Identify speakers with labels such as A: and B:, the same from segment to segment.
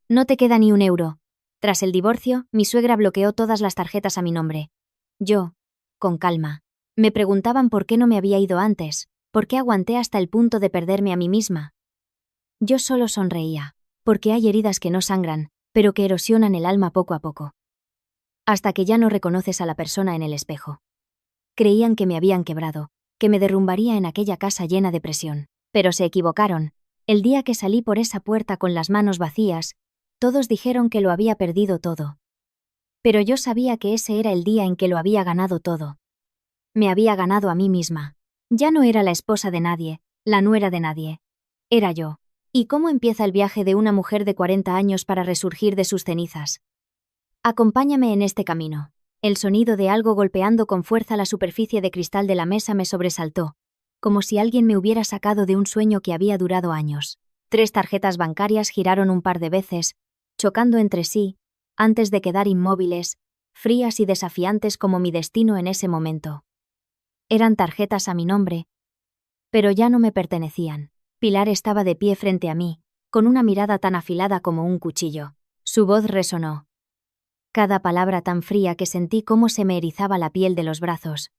A: No te queda ni un euro. Tras el divorcio, mi suegra bloqueó todas las tarjetas a mi nombre. Yo, con calma, me preguntaban por qué no me había ido antes, por qué aguanté hasta el punto de perderme a mí misma. Yo solo sonreía, porque hay heridas que no sangran, pero que erosionan el alma poco a poco. Hasta que ya no reconoces a la persona en el espejo. Creían que me habían quebrado, que me derrumbaría en aquella casa llena de presión, pero se equivocaron. El día que salí por esa puerta con las manos vacías, todos dijeron que lo había perdido todo. Pero yo sabía que ese era el día en que lo había ganado todo. Me había ganado a mí misma. Ya no era la esposa de nadie, la nuera de nadie. Era yo. ¿Y cómo empieza el viaje de una mujer de 40 años para resurgir de sus cenizas? Acompáñame en este camino. El sonido de algo golpeando con fuerza la superficie de cristal de la mesa me sobresaltó, como si alguien me hubiera sacado de un sueño que había durado años. 3 tarjetas bancarias giraron un par de veces, chocando entre sí, antes de quedar inmóviles, frías y desafiantes como mi destino en ese momento. Eran tarjetas a mi nombre, pero ya no me pertenecían. Pilar estaba de pie frente a mí, con una mirada tan afilada como un cuchillo. Su voz resonó. Cada palabra tan fría que sentí cómo se me erizaba la piel de los brazos.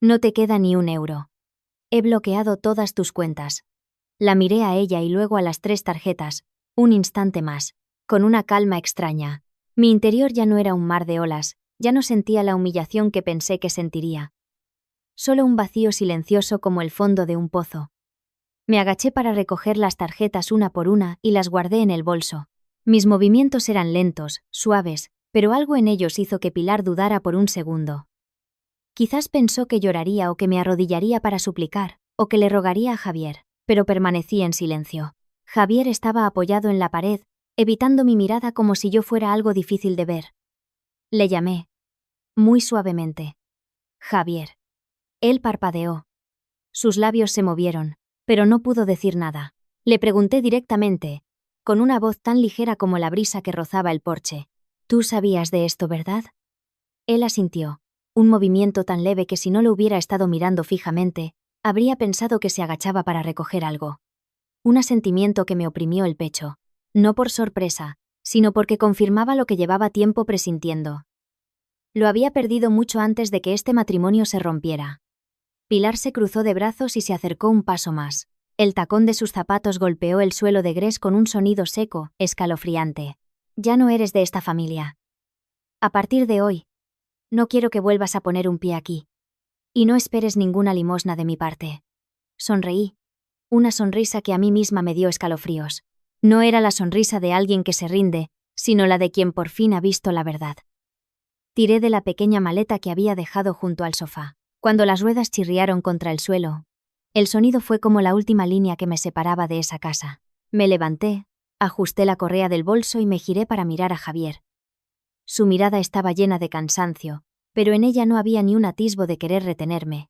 A: No te queda ni un euro. He bloqueado todas tus cuentas. La miré a ella y luego a las 3 tarjetas, un instante más, con una calma extraña. Mi interior ya no era un mar de olas, ya no sentía la humillación que pensé que sentiría. Solo un vacío silencioso como el fondo de un pozo. Me agaché para recoger las tarjetas una por una y las guardé en el bolso. Mis movimientos eran lentos, suaves, pero algo en ellos hizo que Pilar dudara por un segundo. Quizás pensó que lloraría o que me arrodillaría para suplicar, o que le rogaría a Javier, pero permanecí en silencio. Javier estaba apoyado en la pared, evitando mi mirada como si yo fuera algo difícil de ver. Le llamé. Muy suavemente. Javier. Él parpadeó. Sus labios se movieron, pero no pudo decir nada. Le pregunté directamente, con una voz tan ligera como la brisa que rozaba el porche. «¿Tú sabías de esto, verdad?» Él asintió, un movimiento tan leve que si no lo hubiera estado mirando fijamente, habría pensado que se agachaba para recoger algo. Un asentimiento que me oprimió el pecho, no por sorpresa, sino porque confirmaba lo que llevaba tiempo presintiendo. Lo había perdido mucho antes de que este matrimonio se rompiera. Pilar se cruzó de brazos y se acercó un paso más. El tacón de sus zapatos golpeó el suelo de gres con un sonido seco, escalofriante. «Ya no eres de esta familia. A partir de hoy, no quiero que vuelvas a poner un pie aquí. Y no esperes ninguna limosna de mi parte». Sonreí. Una sonrisa que a mí misma me dio escalofríos. No era la sonrisa de alguien que se rinde, sino la de quien por fin ha visto la verdad. Tiré de la pequeña maleta que había dejado junto al sofá. Cuando las ruedas chirriaron contra el suelo, el sonido fue como la última línea que me separaba de esa casa. Me levanté, ajusté la correa del bolso y me giré para mirar a Javier. Su mirada estaba llena de cansancio, pero en ella no había ni un atisbo de querer retenerme.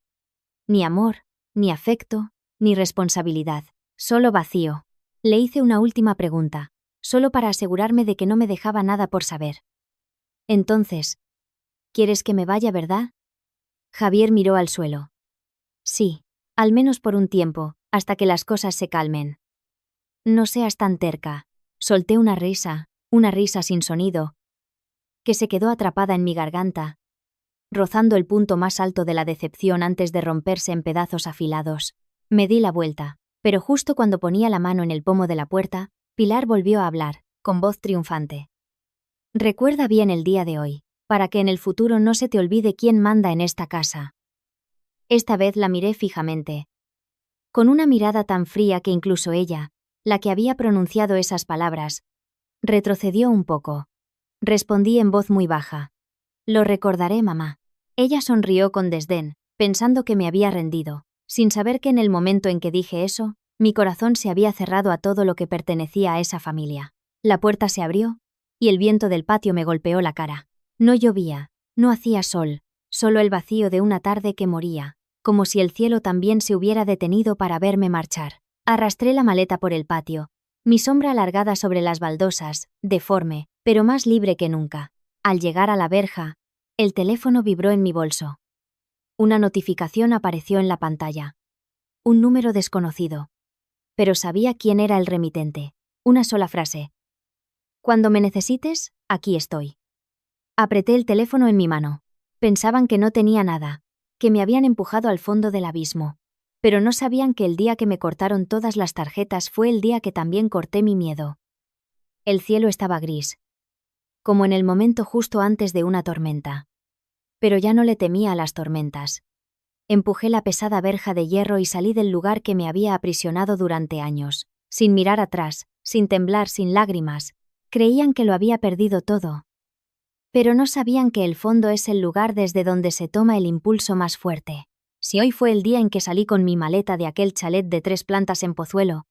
A: Ni amor, ni afecto, ni responsabilidad, solo vacío. Le hice una última pregunta, solo para asegurarme de que no me dejaba nada por saber. Entonces, ¿quieres que me vaya, verdad? Javier miró al suelo. Sí, al menos por un tiempo, hasta que las cosas se calmen. No seas tan terca. Solté una risa sin sonido, que se quedó atrapada en mi garganta, rozando el punto más alto de la decepción antes de romperse en pedazos afilados. Me di la vuelta, pero justo cuando ponía la mano en el pomo de la puerta, Pilar volvió a hablar, con voz triunfante. Recuerda bien el día de hoy, para que en el futuro no se te olvide quién manda en esta casa. Esta vez la miré fijamente, con una mirada tan fría que incluso ella, la que había pronunciado esas palabras, retrocedió un poco. Respondí en voz muy baja. Lo recordaré, mamá. Ella sonrió con desdén, pensando que me había rendido, sin saber que en el momento en que dije eso, mi corazón se había cerrado a todo lo que pertenecía a esa familia. La puerta se abrió, y el viento del patio me golpeó la cara. No llovía, no hacía sol, solo el vacío de una tarde que moría, como si el cielo también se hubiera detenido para verme marchar. Arrastré la maleta por el patio, mi sombra alargada sobre las baldosas, deforme, pero más libre que nunca. Al llegar a la verja, el teléfono vibró en mi bolso. Una notificación apareció en la pantalla. Un número desconocido. Pero sabía quién era el remitente. Una sola frase. Cuando me necesites, aquí estoy. Apreté el teléfono en mi mano. Pensaban que no tenía nada, que me habían empujado al fondo del abismo. Pero no sabían que el día que me cortaron todas las tarjetas fue el día que también corté mi miedo. El cielo estaba gris, como en el momento justo antes de una tormenta. Pero ya no le temía a las tormentas. Empujé la pesada verja de hierro y salí del lugar que me había aprisionado durante años, sin mirar atrás, sin temblar, sin lágrimas. Creían que lo había perdido todo. Pero no sabían que el fondo es el lugar desde donde se toma el impulso más fuerte. Si hoy fue el día en que salí con mi maleta de aquel chalet de 3 plantas en Pozuelo,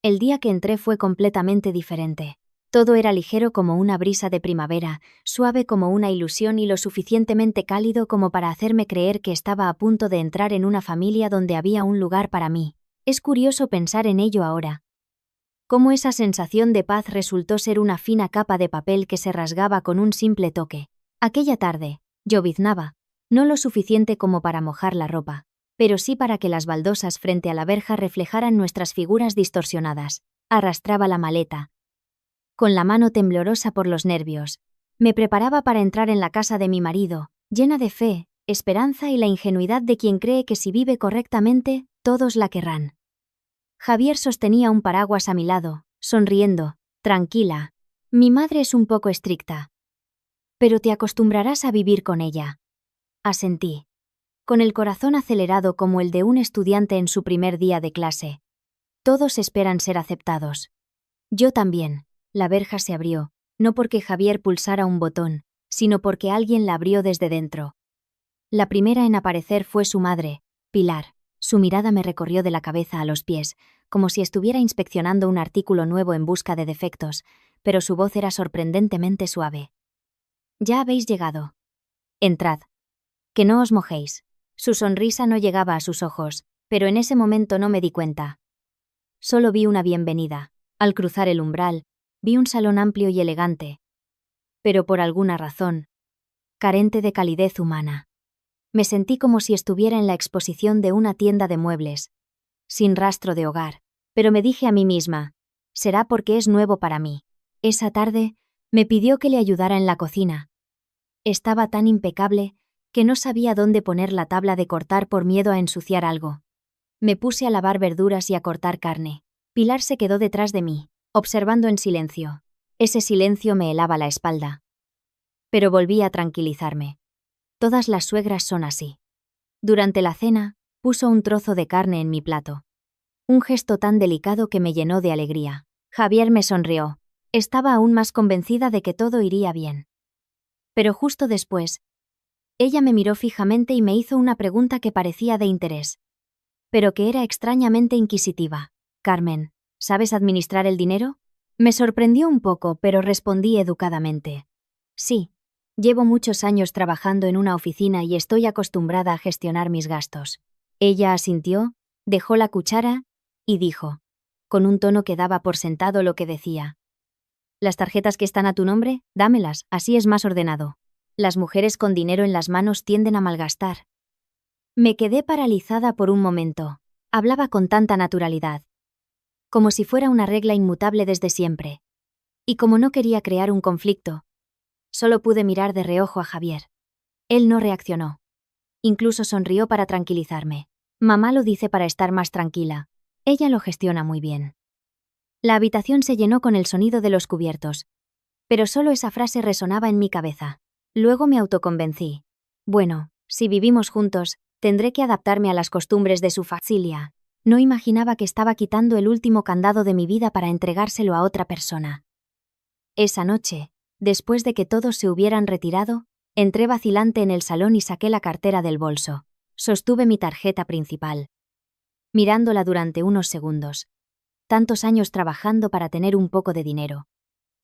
A: el día que entré fue completamente diferente. Todo era ligero como una brisa de primavera, suave como una ilusión y lo suficientemente cálido como para hacerme creer que estaba a punto de entrar en una familia donde había un lugar para mí. Es curioso pensar en ello ahora. Cómo esa sensación de paz resultó ser una fina capa de papel que se rasgaba con un simple toque. Aquella tarde, lloviznaba, no lo suficiente como para mojar la ropa, pero sí para que las baldosas frente a la verja reflejaran nuestras figuras distorsionadas. Arrastraba la maleta, con la mano temblorosa por los nervios. Me preparaba para entrar en la casa de mi marido, llena de fe, esperanza y la ingenuidad de quien cree que si vive correctamente, todos la querrán. Javier sostenía un paraguas a mi lado, sonriendo, tranquila. Mi madre es un poco estricta. Pero te acostumbrarás a vivir con ella. Asentí, con el corazón acelerado como el de un estudiante en su primer día de clase. Todos esperan ser aceptados. Yo también. La verja se abrió, no porque Javier pulsara un botón, sino porque alguien la abrió desde dentro. La primera en aparecer fue su madre, Pilar. Su mirada me recorrió de la cabeza a los pies, como si estuviera inspeccionando un artículo nuevo en busca de defectos, pero su voz era sorprendentemente suave. «Ya habéis llegado. Entrad. Que no os mojéis». Su sonrisa no llegaba a sus ojos, pero en ese momento no me di cuenta. Solo vi una bienvenida. Al cruzar el umbral, vi un salón amplio y elegante, pero por alguna razón, carente de calidez humana. Me sentí como si estuviera en la exposición de una tienda de muebles, sin rastro de hogar, pero me dije a mí misma, será porque es nuevo para mí. Esa tarde, me pidió que le ayudara en la cocina. Estaba tan impecable que no sabía dónde poner la tabla de cortar por miedo a ensuciar algo. Me puse a lavar verduras y a cortar carne. Pilar se quedó detrás de mí, observando en silencio. Ese silencio me helaba la espalda. Pero volví a tranquilizarme. Todas las suegras son así. Durante la cena, puso un trozo de carne en mi plato. Un gesto tan delicado que me llenó de alegría. Javier me sonrió. Estaba aún más convencida de que todo iría bien. Pero justo después, ella me miró fijamente y me hizo una pregunta que parecía de interés, pero que era extrañamente inquisitiva. «Carmen, ¿sabes administrar el dinero?» Me sorprendió un poco, pero respondí educadamente. «Sí, llevo muchos años trabajando en una oficina y estoy acostumbrada a gestionar mis gastos». Ella asintió, dejó la cuchara y dijo, con un tono que daba por sentado lo que decía: «Las tarjetas que están a tu nombre, dámelas, así es más ordenado. Las mujeres con dinero en las manos tienden a malgastar». Me quedé paralizada por un momento. Hablaba con tanta naturalidad, como si fuera una regla inmutable desde siempre. Y como no quería crear un conflicto, solo pude mirar de reojo a Javier. Él no reaccionó. Incluso sonrió para tranquilizarme. «Mamá lo dice para estar más tranquila. Ella lo gestiona muy bien». La habitación se llenó con el sonido de los cubiertos, pero solo esa frase resonaba en mi cabeza. Luego me autoconvencí. Bueno, si vivimos juntos, tendré que adaptarme a las costumbres de su familia. No imaginaba que estaba quitando el último candado de mi vida para entregárselo a otra persona. Esa noche, después de que todos se hubieran retirado, entré vacilante en el salón y saqué la cartera del bolso. Sostuve mi tarjeta principal, mirándola durante unos segundos. Tantos años trabajando para tener un poco de dinero.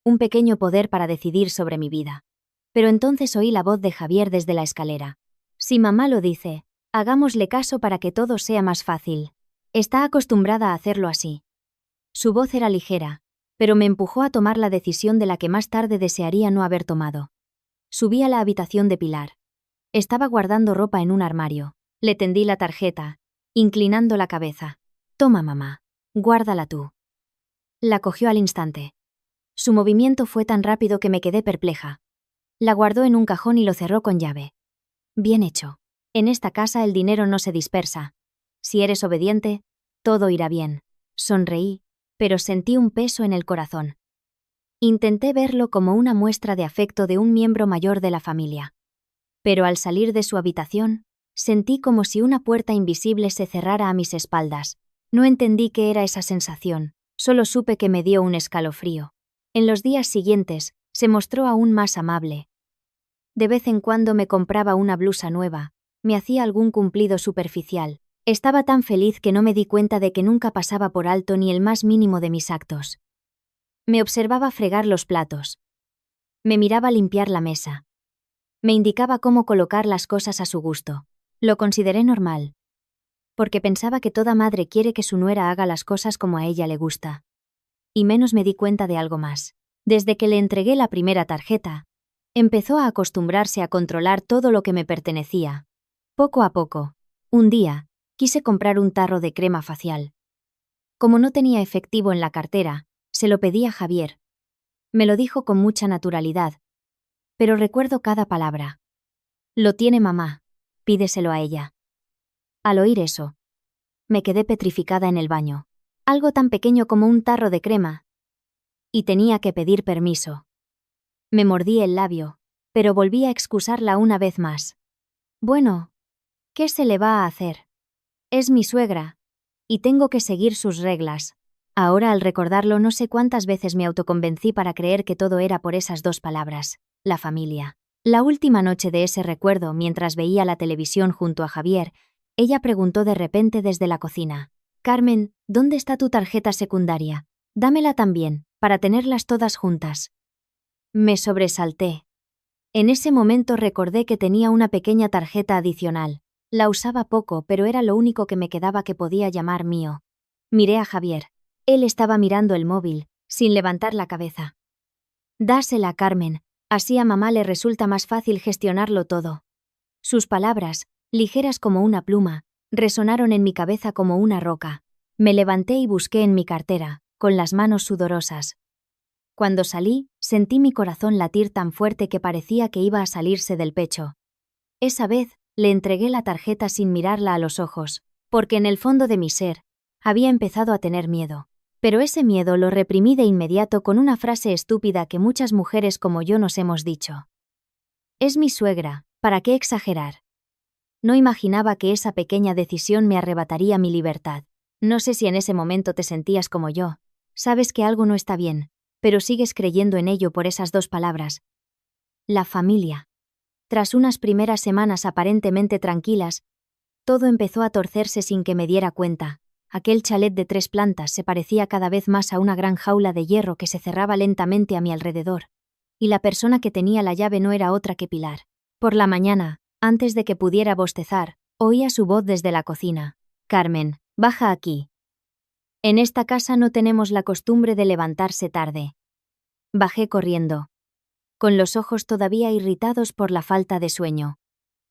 A: Un pequeño poder para decidir sobre mi vida. Pero entonces oí la voz de Javier desde la escalera. «Si mamá lo dice, hagámosle caso para que todo sea más fácil. Está acostumbrada a hacerlo así». Su voz era ligera, pero me empujó a tomar la decisión de la que más tarde desearía no haber tomado. Subí a la habitación de Pilar. Estaba guardando ropa en un armario. Le tendí la tarjeta, inclinando la cabeza. «Toma, mamá. Guárdala tú». La cogió al instante. Su movimiento fue tan rápido que me quedé perpleja. La guardó en un cajón y lo cerró con llave. Bien hecho. En esta casa el dinero no se dispersa. Si eres obediente, todo irá bien. Sonreí, pero sentí un peso en el corazón. Intenté verlo como una muestra de afecto de un miembro mayor de la familia. Pero al salir de su habitación, sentí como si una puerta invisible se cerrara a mis espaldas. No entendí qué era esa sensación, solo supe que me dio un escalofrío. En los días siguientes, se mostró aún más amable. De vez en cuando me compraba una blusa nueva, me hacía algún cumplido superficial. Estaba tan feliz que no me di cuenta de que nunca pasaba por alto ni el más mínimo de mis actos. Me observaba fregar los platos. Me miraba limpiar la mesa. Me indicaba cómo colocar las cosas a su gusto. Lo consideré normal. Porque pensaba que toda madre quiere que su nuera haga las cosas como a ella le gusta. Y menos me di cuenta de algo más. Desde que le entregué la primera tarjeta, empezó a acostumbrarse a controlar todo lo que me pertenecía. Poco a poco, un día, quise comprar un tarro de crema facial. Como no tenía efectivo en la cartera, se lo pedí a Javier. Me lo dijo con mucha naturalidad, pero recuerdo cada palabra. Lo tiene mamá, pídeselo a ella. Al oír eso, me quedé petrificada en el baño. Algo tan pequeño como un tarro de crema. Y tenía que pedir permiso. Me mordí el labio, pero volví a excusarla una vez más. Bueno, ¿qué se le va a hacer? Es mi suegra, y tengo que seguir sus reglas. Ahora al recordarlo no sé cuántas veces me autoconvencí para creer que todo era por esas dos palabras, la familia. La última noche de ese recuerdo, mientras veía la televisión junto a Javier, ella preguntó de repente desde la cocina: «Carmen, ¿dónde está tu tarjeta secundaria? Dámela también, para tenerlas todas juntas». Me sobresalté. En ese momento recordé que tenía una pequeña tarjeta adicional. La usaba poco, pero era lo único que me quedaba que podía llamar mío. Miré a Javier. Él estaba mirando el móvil, sin levantar la cabeza. «Dásela, Carmen, así a mamá le resulta más fácil gestionarlo todo». Sus palabras, ligeras como una pluma, resonaron en mi cabeza como una roca. Me levanté y busqué en mi cartera, con las manos sudorosas. Cuando salí, sentí mi corazón latir tan fuerte que parecía que iba a salirse del pecho. Esa vez, le entregué la tarjeta sin mirarla a los ojos, porque en el fondo de mi ser, había empezado a tener miedo. Pero ese miedo lo reprimí de inmediato con una frase estúpida que muchas mujeres como yo nos hemos dicho. «Es mi suegra, ¿para qué exagerar?». No imaginaba que esa pequeña decisión me arrebataría mi libertad. No sé si en ese momento te sentías como yo. Sabes que algo no está bien, pero sigues creyendo en ello por esas dos palabras. La familia. Tras unas primeras semanas aparentemente tranquilas, todo empezó a torcerse sin que me diera cuenta. Aquel chalet de 3 plantas se parecía cada vez más a una gran jaula de hierro que se cerraba lentamente a mi alrededor. Y la persona que tenía la llave no era otra que Pilar. Por la mañana, antes de que pudiera bostezar, oía su voz desde la cocina. «Carmen, baja aquí. En esta casa no tenemos la costumbre de levantarse tarde». Bajé corriendo, con los ojos todavía irritados por la falta de sueño.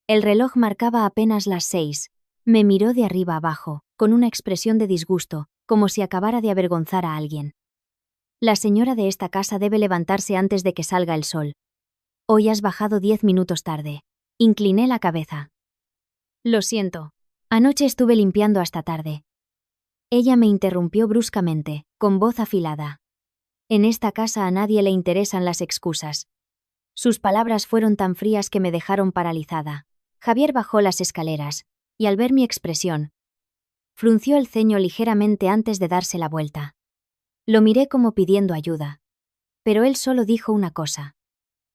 A: El reloj marcaba apenas las 6. Me miró de arriba abajo, con una expresión de disgusto, como si acabara de avergonzar a alguien. «La señora de esta casa debe levantarse antes de que salga el sol. Hoy has bajado 10 minutos tarde». Incliné la cabeza. «Lo siento. Anoche estuve limpiando hasta tarde». Ella me interrumpió bruscamente, con voz afilada. «En esta casa a nadie le interesan las excusas». Sus palabras fueron tan frías que me dejaron paralizada. Javier bajó las escaleras, y al ver mi expresión, frunció el ceño ligeramente antes de darse la vuelta. Lo miré como pidiendo ayuda. Pero él solo dijo una cosa: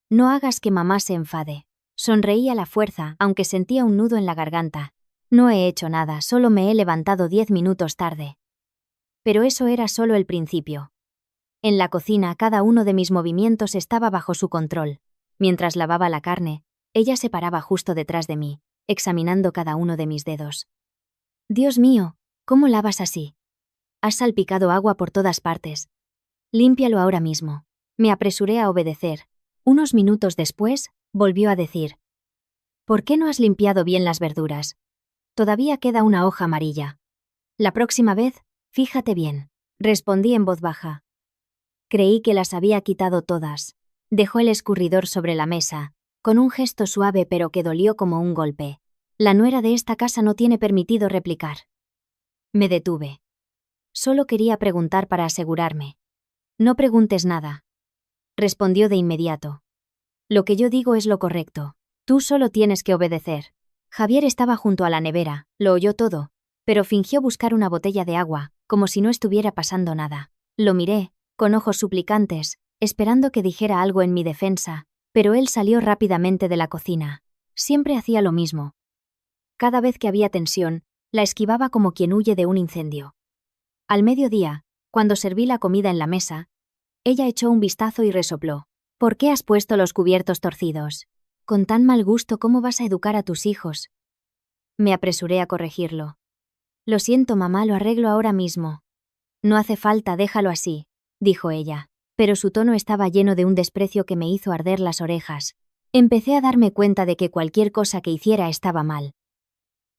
A: «No hagas que mamá se enfade». Sonreí a la fuerza, aunque sentía un nudo en la garganta. «No he hecho nada, solo me he levantado 10 minutos tarde». Pero eso era solo el principio. En la cocina cada uno de mis movimientos estaba bajo su control. Mientras lavaba la carne, ella se paraba justo detrás de mí, examinando cada uno de mis dedos. «Dios mío, ¿cómo lavas así? Has salpicado agua por todas partes. Límpialo ahora mismo». Me apresuré a obedecer. Unos minutos después, volvió a decir: «¿Por qué no has limpiado bien las verduras? Todavía queda una hoja amarilla. La próxima vez, fíjate bien». Respondí en voz baja: Creí que las había quitado todas. Dejó el escurridor sobre la mesa, con un gesto suave pero que dolió como un golpe. La nuera de esta casa no tiene permitido replicar. Me detuve. Solo quería preguntar para asegurarme. No preguntes nada. Respondió de inmediato. Lo que yo digo es lo correcto. Tú solo tienes que obedecer. Javier estaba junto a la nevera, lo oyó todo, pero fingió buscar una botella de agua, como si no estuviera pasando nada. Lo miré, con ojos suplicantes, esperando que dijera algo en mi defensa, pero él salió rápidamente de la cocina. Siempre hacía lo mismo. Cada vez que había tensión, la esquivaba como quien huye de un incendio. Al mediodía, cuando serví la comida en la mesa, ella echó un vistazo y resopló. ¿Por qué has puesto los cubiertos torcidos? Con tan mal gusto, ¿cómo vas a educar a tus hijos? Me apresuré a corregirlo. Lo siento, mamá, lo arreglo ahora mismo. No hace falta, déjalo así, dijo ella, pero su tono estaba lleno de un desprecio que me hizo arder las orejas. Empecé a darme cuenta de que cualquier cosa que hiciera estaba mal.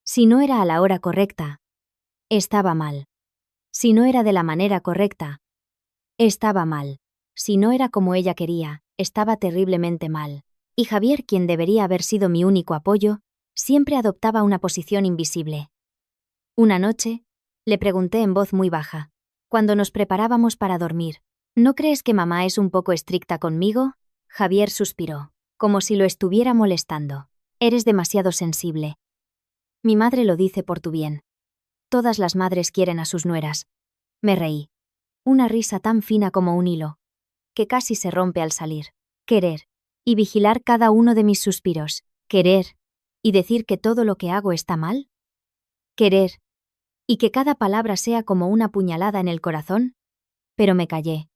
A: Si no era a la hora correcta, estaba mal. Si no era de la manera correcta, estaba mal. Si no era como ella quería, estaba terriblemente mal. Y Javier, quien debería haber sido mi único apoyo, siempre adoptaba una posición invisible. Una noche, le pregunté en voz muy baja, cuando nos preparábamos para dormir, ¿no crees que mamá es un poco estricta conmigo? Javier suspiró, como si lo estuviera molestando. Eres demasiado sensible. Mi madre lo dice por tu bien. Todas las madres quieren a sus nueras. Me reí. Una risa tan fina como un hilo, que casi se rompe al salir. Querer. Y vigilar cada uno de mis suspiros. Querer. Y decir que todo lo que hago está mal. Querer. Y que cada palabra sea como una puñalada en el corazón. Pero me callé.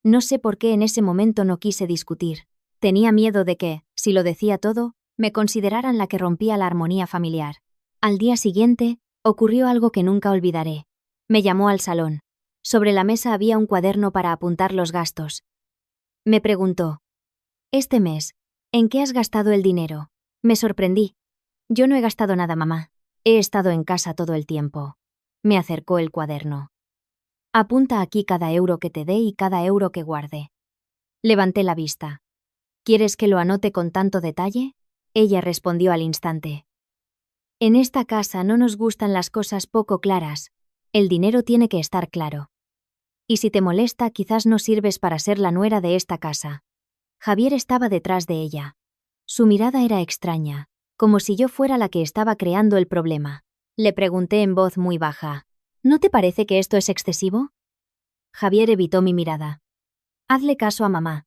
A: No sé por qué en ese momento no quise discutir. Tenía miedo de que, si lo decía todo, me consideraran la que rompía la armonía familiar. Al día siguiente, ocurrió algo que nunca olvidaré. Me llamó al salón. Sobre la mesa había un cuaderno para apuntar los gastos. Me preguntó: «Este mes, ¿en qué has gastado el dinero?» Me sorprendí. «Yo no he gastado nada, mamá. He estado en casa todo el tiempo». Me acercó el cuaderno. «Apunta aquí cada euro que te dé y cada euro que guarde». Levanté la vista. «¿Quieres que lo anote con tanto detalle?». Ella respondió al instante: «En esta casa no nos gustan las cosas poco claras. El dinero tiene que estar claro. Y si te molesta, quizás no sirves para ser la nuera de esta casa». Javier estaba detrás de ella. Su mirada era extraña, como si yo fuera la que estaba creando el problema. Le pregunté en voz muy baja: «¿No te parece que esto es excesivo?». Javier evitó mi mirada. «Hazle caso a mamá.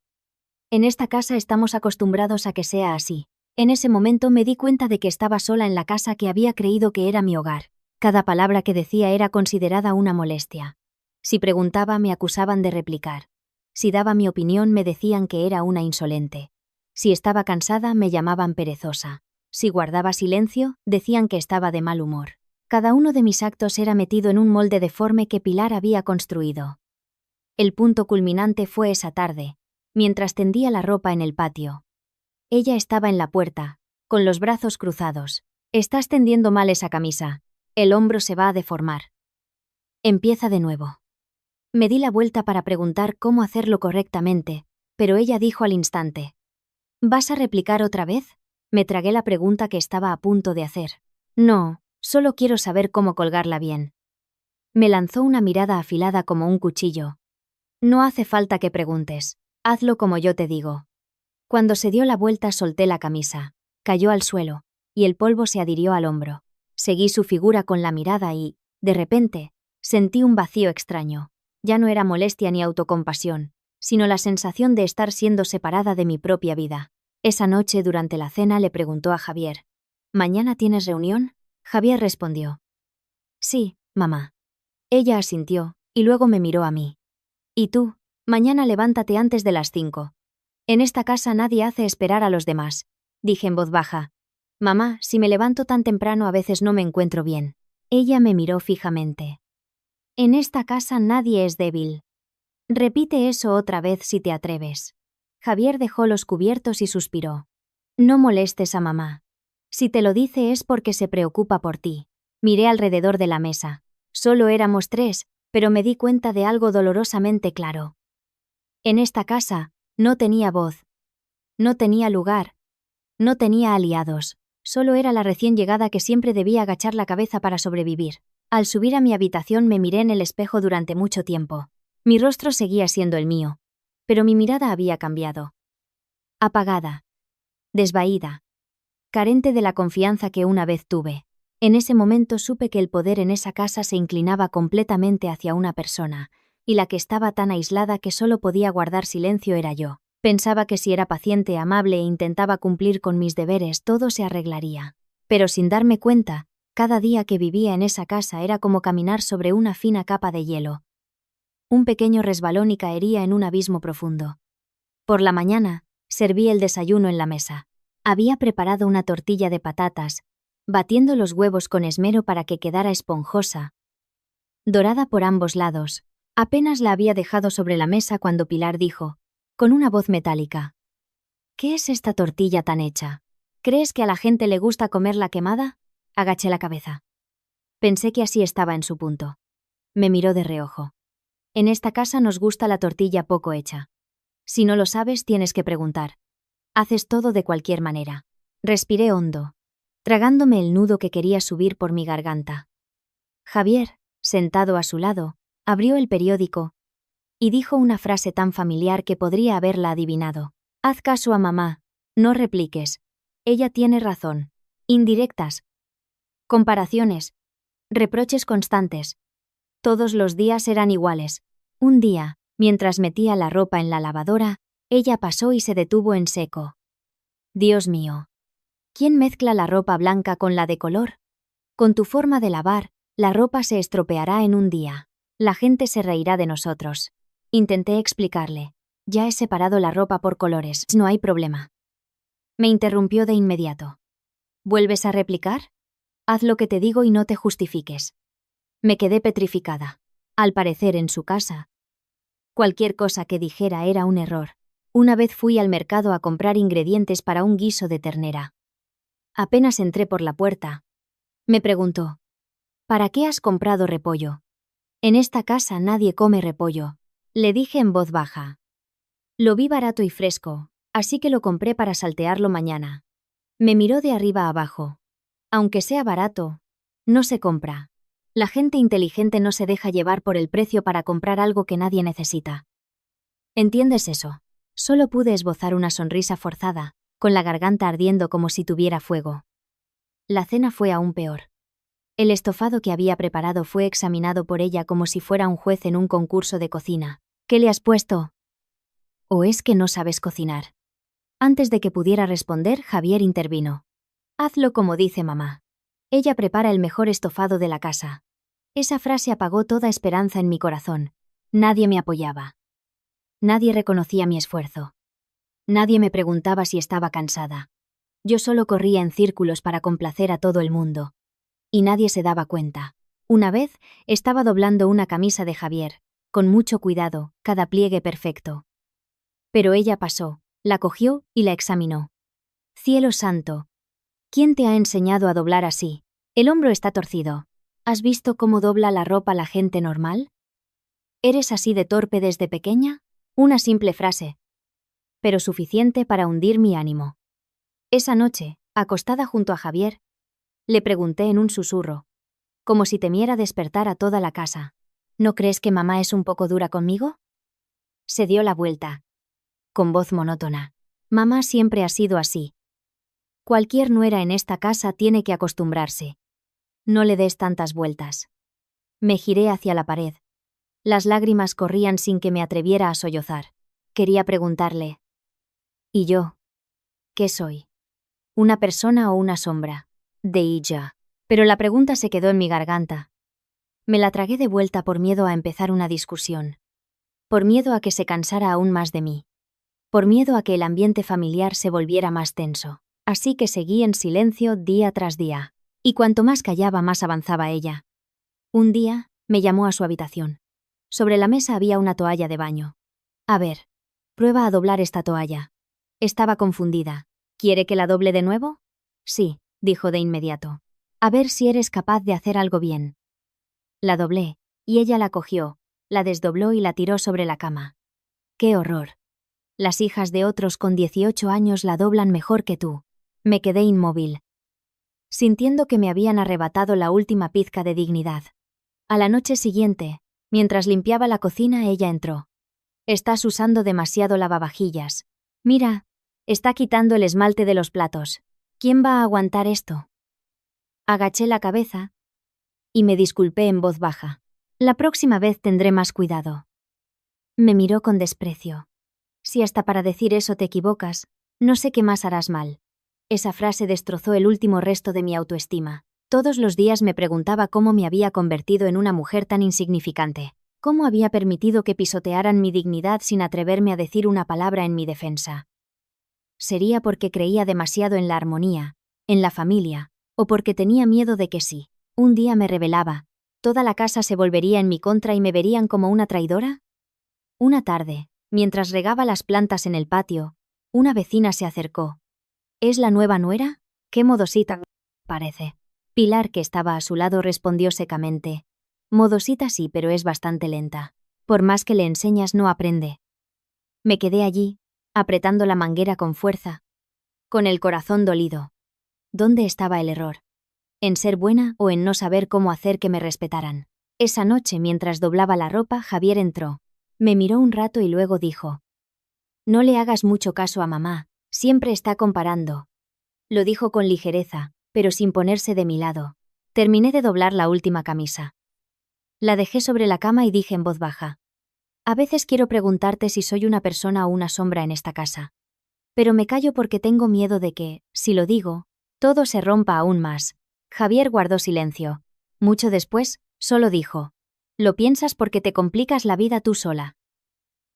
A: En esta casa estamos acostumbrados a que sea así». En ese momento me di cuenta de que estaba sola en la casa que había creído que era mi hogar. Cada palabra que decía era considerada una molestia. Si preguntaba, me acusaban de replicar. Si daba mi opinión, me decían que era una insolente. Si estaba cansada, me llamaban perezosa. Si guardaba silencio, decían que estaba de mal humor. Cada uno de mis actos era metido en un molde deforme que Pilar había construido. El punto culminante fue esa tarde, mientras tendía la ropa en el patio. Ella estaba en la puerta, con los brazos cruzados. «Estás tendiendo mal esa camisa. El hombro se va a deformar. Empieza de nuevo». Me di la vuelta para preguntar cómo hacerlo correctamente, pero ella dijo al instante: «¿Vas a replicar otra vez?». Me tragué la pregunta que estaba a punto de hacer. «No, solo quiero saber cómo colgarla bien». Me lanzó una mirada afilada como un cuchillo. «No hace falta que preguntes. Hazlo como yo te digo». Cuando se dio la vuelta, solté la camisa. Cayó al suelo, y el polvo se adhirió al hombro. Seguí su figura con la mirada y, de repente, sentí un vacío extraño. Ya no era molestia ni autocompasión, sino la sensación de estar siendo separada de mi propia vida. Esa noche, durante la cena, le preguntó a Javier: «¿Mañana tienes reunión?». Javier respondió: «Sí, mamá». Ella asintió, y luego me miró a mí. «¿Y tú? Mañana levántate antes de las 5. En esta casa nadie hace esperar a los demás», dije en voz baja. «Mamá, si me levanto tan temprano a veces no me encuentro bien». Ella me miró fijamente. «En esta casa nadie es débil. Repite eso otra vez si te atreves». Javier dejó los cubiertos y suspiró. «No molestes a mamá. Si te lo dice es porque se preocupa por ti». Miré alrededor de la mesa. Solo éramos 3, pero me di cuenta de algo dolorosamente claro. En esta casa, no tenía voz. No tenía lugar. No tenía aliados. Solo era la recién llegada que siempre debía agachar la cabeza para sobrevivir. Al subir a mi habitación me miré en el espejo durante mucho tiempo. Mi rostro seguía siendo el mío, pero mi mirada había cambiado. Apagada. Desvaída. Carente de la confianza que una vez tuve. En ese momento supe que el poder en esa casa se inclinaba completamente hacia una persona, y la que estaba tan aislada que solo podía guardar silencio era yo. Pensaba que si era paciente, amable e intentaba cumplir con mis deberes, todo se arreglaría. Pero sin darme cuenta, cada día que vivía en esa casa era como caminar sobre una fina capa de hielo. Un pequeño resbalón y caería en un abismo profundo. Por la mañana, serví el desayuno en la mesa. Había preparado una tortilla de patatas, batiendo los huevos con esmero para que quedara esponjosa, dorada por ambos lados. Apenas la había dejado sobre la mesa cuando Pilar dijo, con una voz metálica: ¿Qué es esta tortilla tan hecha? ¿Crees que a la gente le gusta comerla quemada? Agaché la cabeza. Pensé que así estaba en su punto. Me miró de reojo. En esta casa nos gusta la tortilla poco hecha. Si no lo sabes, tienes que preguntar. Haces todo de cualquier manera. Respiré hondo, tragándome el nudo que quería subir por mi garganta. Javier, sentado a su lado, abrió el periódico y dijo una frase tan familiar que podría haberla adivinado. Haz caso a mamá, no repliques. Ella tiene razón. Indirectas. Comparaciones. Reproches constantes. Todos los días eran iguales. Un día, mientras metía la ropa en la lavadora, ella pasó y se detuvo en seco. Dios mío. ¿Quién mezcla la ropa blanca con la de color? Con tu forma de lavar, la ropa se estropeará en un día. La gente se reirá de nosotros. Intenté explicarle. Ya he separado la ropa por colores, no hay problema. Me interrumpió de inmediato. ¿Vuelves a replicar? Haz lo que te digo y no te justifiques. Me quedé petrificada. Al parecer en su casa, cualquier cosa que dijera era un error. Una vez fui al mercado a comprar ingredientes para un guiso de ternera. Apenas entré por la puerta, me preguntó: ¿Para qué has comprado repollo? En esta casa nadie come repollo, le dije en voz baja. Lo vi barato y fresco, así que lo compré para saltearlo mañana. Me miró de arriba a abajo. Aunque sea barato, no se compra. La gente inteligente no se deja llevar por el precio para comprar algo que nadie necesita. ¿Entiendes eso? Solo pude esbozar una sonrisa forzada, con la garganta ardiendo como si tuviera fuego. La cena fue aún peor. El estofado que había preparado fue examinado por ella como si fuera un juez en un concurso de cocina. ¿Qué le has puesto? ¿O es que no sabes cocinar? Antes de que pudiera responder, Javier intervino. Hazlo como dice mamá. Ella prepara el mejor estofado de la casa. Esa frase apagó toda esperanza en mi corazón. Nadie me apoyaba. Nadie reconocía mi esfuerzo. Nadie me preguntaba si estaba cansada. Yo solo corría en círculos para complacer a todo el mundo. Y nadie se daba cuenta. Una vez, estaba doblando una camisa de Javier, con mucho cuidado, cada pliegue perfecto. Pero ella pasó, la cogió y la examinó. Cielo santo. ¿Quién te ha enseñado a doblar así? El hombro está torcido. ¿Has visto cómo dobla la ropa la gente normal? ¿Eres así de torpe desde pequeña? Una simple frase, pero suficiente para hundir mi ánimo. Esa noche, acostada junto a Javier, le pregunté en un susurro, como si temiera despertar a toda la casa: ¿No crees que mamá es un poco dura conmigo? Se dio la vuelta, con voz monótona. Mamá siempre ha sido así. Cualquier nuera en esta casa tiene que acostumbrarse. No le des tantas vueltas. Me giré hacia la pared. Las lágrimas corrían sin que me atreviera a sollozar. Quería preguntarle: ¿y yo? ¿Qué soy? ¿Una persona o una sombra? De ella. Pero la pregunta se quedó en mi garganta. Me la tragué de vuelta por miedo a empezar una discusión. Por miedo a que se cansara aún más de mí. Por miedo a que el ambiente familiar se volviera más tenso. Así que seguí en silencio día tras día. Y cuanto más callaba, más avanzaba ella. Un día, me llamó a su habitación. Sobre la mesa había una toalla de baño. A ver, prueba a doblar esta toalla. Estaba confundida. ¿Quiere que la doble de nuevo? Sí, dijo de inmediato. A ver si eres capaz de hacer algo bien. La doblé, y ella la cogió, la desdobló y la tiró sobre la cama. ¡Qué horror! Las hijas de otros con 18 años la doblan mejor que tú. Me quedé inmóvil, sintiendo que me habían arrebatado la última pizca de dignidad. A la noche siguiente, mientras limpiaba la cocina, ella entró. Estás usando demasiado lavavajillas. Mira, está quitando el esmalte de los platos. ¿Quién va a aguantar esto? Agaché la cabeza y me disculpé en voz baja. La próxima vez tendré más cuidado. Me miró con desprecio. Si hasta para decir eso te equivocas, no sé qué más harás mal. Esa frase destrozó el último resto de mi autoestima. Todos los días me preguntaba cómo me había convertido en una mujer tan insignificante. ¿Cómo había permitido que pisotearan mi dignidad sin atreverme a decir una palabra en mi defensa? ¿Sería porque creía demasiado en la armonía, en la familia, o porque tenía miedo de que si un día me rebelaba, toda la casa se volvería en mi contra y me verían como una traidora? Una tarde, mientras regaba las plantas en el patio, una vecina se acercó. ¿Es la nueva nuera? ¡Qué modosita parece! Pilar, que estaba a su lado, respondió secamente. Modosita sí, pero es bastante lenta. Por más que le enseñas, no aprende. Me quedé allí, apretando la manguera con fuerza, con el corazón dolido. ¿Dónde estaba el error? ¿En ser buena o en no saber cómo hacer que me respetaran? Esa noche, mientras doblaba la ropa, Javier entró. Me miró un rato y luego dijo: No le hagas mucho caso a mamá, siempre está comparando. Lo dijo con ligereza, pero sin ponerse de mi lado. Terminé de doblar la última camisa. La dejé sobre la cama y dije en voz baja: A veces quiero preguntarte si soy una persona o una sombra en esta casa. Pero me callo porque tengo miedo de que, si lo digo, todo se rompa aún más. Javier guardó silencio. Mucho después, solo dijo: Lo piensas porque te complicas la vida tú sola.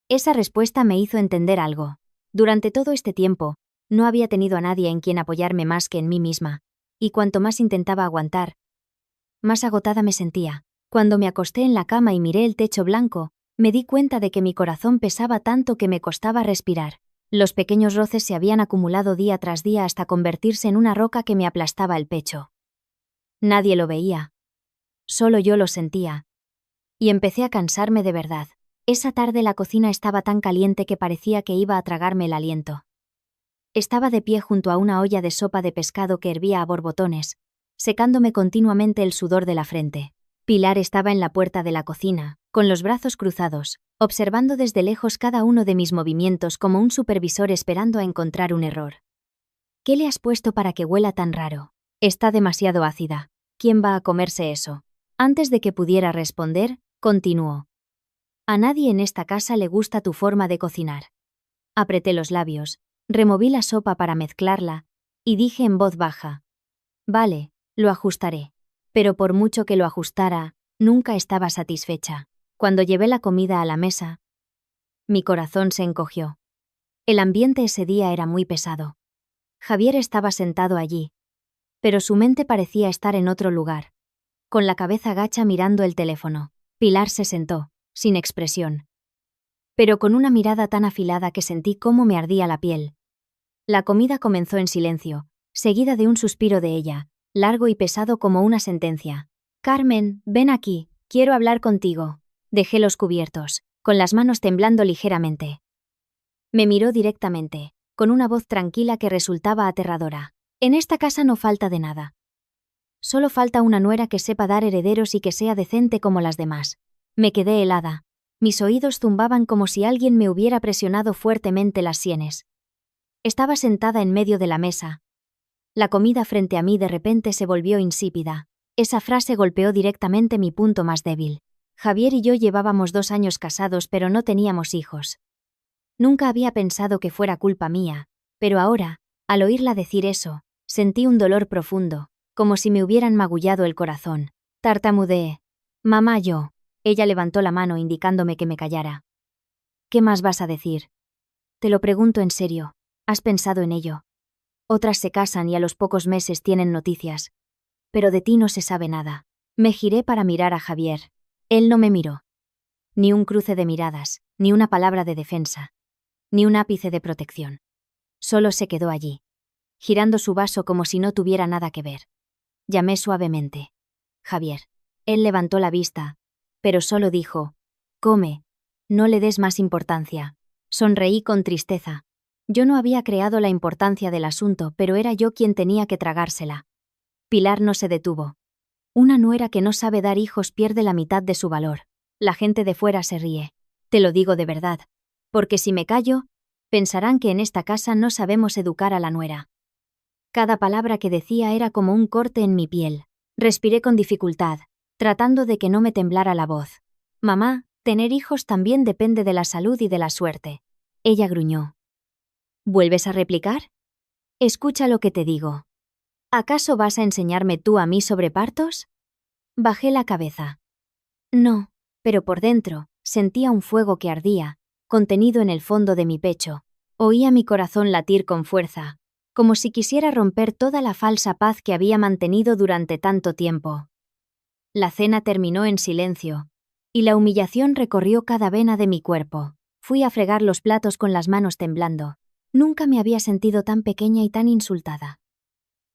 A: Esa respuesta me hizo entender algo. Durante todo este tiempo, no había tenido a nadie en quien apoyarme más que en mí misma, y cuanto más intentaba aguantar, más agotada me sentía. Cuando me acosté en la cama y miré el techo blanco, me di cuenta de que mi corazón pesaba tanto que me costaba respirar. Los pequeños roces se habían acumulado día tras día hasta convertirse en una roca que me aplastaba el pecho. Nadie lo veía. Solo yo lo sentía. Y empecé a cansarme de verdad. Esa tarde la cocina estaba tan caliente que parecía que iba a tragarme el aliento. Estaba de pie junto a una olla de sopa de pescado que hervía a borbotones, secándome continuamente el sudor de la frente. Pilar estaba en la puerta de la cocina, con los brazos cruzados, observando desde lejos cada uno de mis movimientos como un supervisor esperando a encontrar un error. ¿Qué le has puesto para que huela tan raro? Está demasiado ácida. ¿Quién va a comerse eso? Antes de que pudiera responder, continuó. A nadie en esta casa le gusta tu forma de cocinar. Apreté los labios, removí la sopa para mezclarla, y dije en voz baja: Vale, lo ajustaré. Pero por mucho que lo ajustara, nunca estaba satisfecha. Cuando llevé la comida a la mesa, mi corazón se encogió. El ambiente ese día era muy pesado. Javier estaba sentado allí, pero su mente parecía estar en otro lugar, con la cabeza gacha mirando el teléfono. Pilar se sentó, sin expresión, pero con una mirada tan afilada que sentí cómo me ardía la piel. La comida comenzó en silencio, seguida de un suspiro de ella, largo y pesado como una sentencia. Carmen, ven aquí, quiero hablar contigo. Dejé los cubiertos, con las manos temblando ligeramente. Me miró directamente, con una voz tranquila que resultaba aterradora. En esta casa no falta de nada. Solo falta una nuera que sepa dar herederos y que sea decente como las demás. Me quedé helada. Mis oídos zumbaban como si alguien me hubiera presionado fuertemente las sienes. Estaba sentada en medio de la mesa. La comida frente a mí de repente se volvió insípida. Esa frase golpeó directamente mi punto más débil. Javier y yo llevábamos 2 años casados, pero no teníamos hijos. Nunca había pensado que fuera culpa mía, pero ahora, al oírla decir eso, sentí un dolor profundo, como si me hubieran magullado el corazón. Tartamudeé. Mamá, yo. Ella levantó la mano indicándome que me callara. ¿Qué más vas a decir? Te lo pregunto en serio. ¿Has pensado en ello? Otras se casan y a los pocos meses tienen noticias. Pero de ti no se sabe nada. Me giré para mirar a Javier. Él no me miró. Ni un cruce de miradas, ni una palabra de defensa, ni un ápice de protección. Solo se quedó allí, girando su vaso como si no tuviera nada que ver. Llamé suavemente. Javier. Él levantó la vista, pero solo dijo: Come, no le des más importancia. Sonreí con tristeza. Yo no había creado la importancia del asunto, pero era yo quien tenía que tragársela. Pilar no se detuvo. Una nuera que no sabe dar hijos pierde la mitad de su valor. La gente de fuera se ríe. Te lo digo de verdad. Porque si me callo, pensarán que en esta casa no sabemos educar a la nuera. Cada palabra que decía era como un corte en mi piel. Respiré con dificultad, tratando de que no me temblara la voz. Mamá, tener hijos también depende de la salud y de la suerte. Ella gruñó. ¿Vuelves a replicar? Escucha lo que te digo. ¿Acaso vas a enseñarme tú a mí sobre partos? Bajé la cabeza. No, pero por dentro, sentía un fuego que ardía, contenido en el fondo de mi pecho. Oía mi corazón latir con fuerza, como si quisiera romper toda la falsa paz que había mantenido durante tanto tiempo. La cena terminó en silencio, y la humillación recorrió cada vena de mi cuerpo. Fui a fregar los platos con las manos temblando. Nunca me había sentido tan pequeña y tan insultada.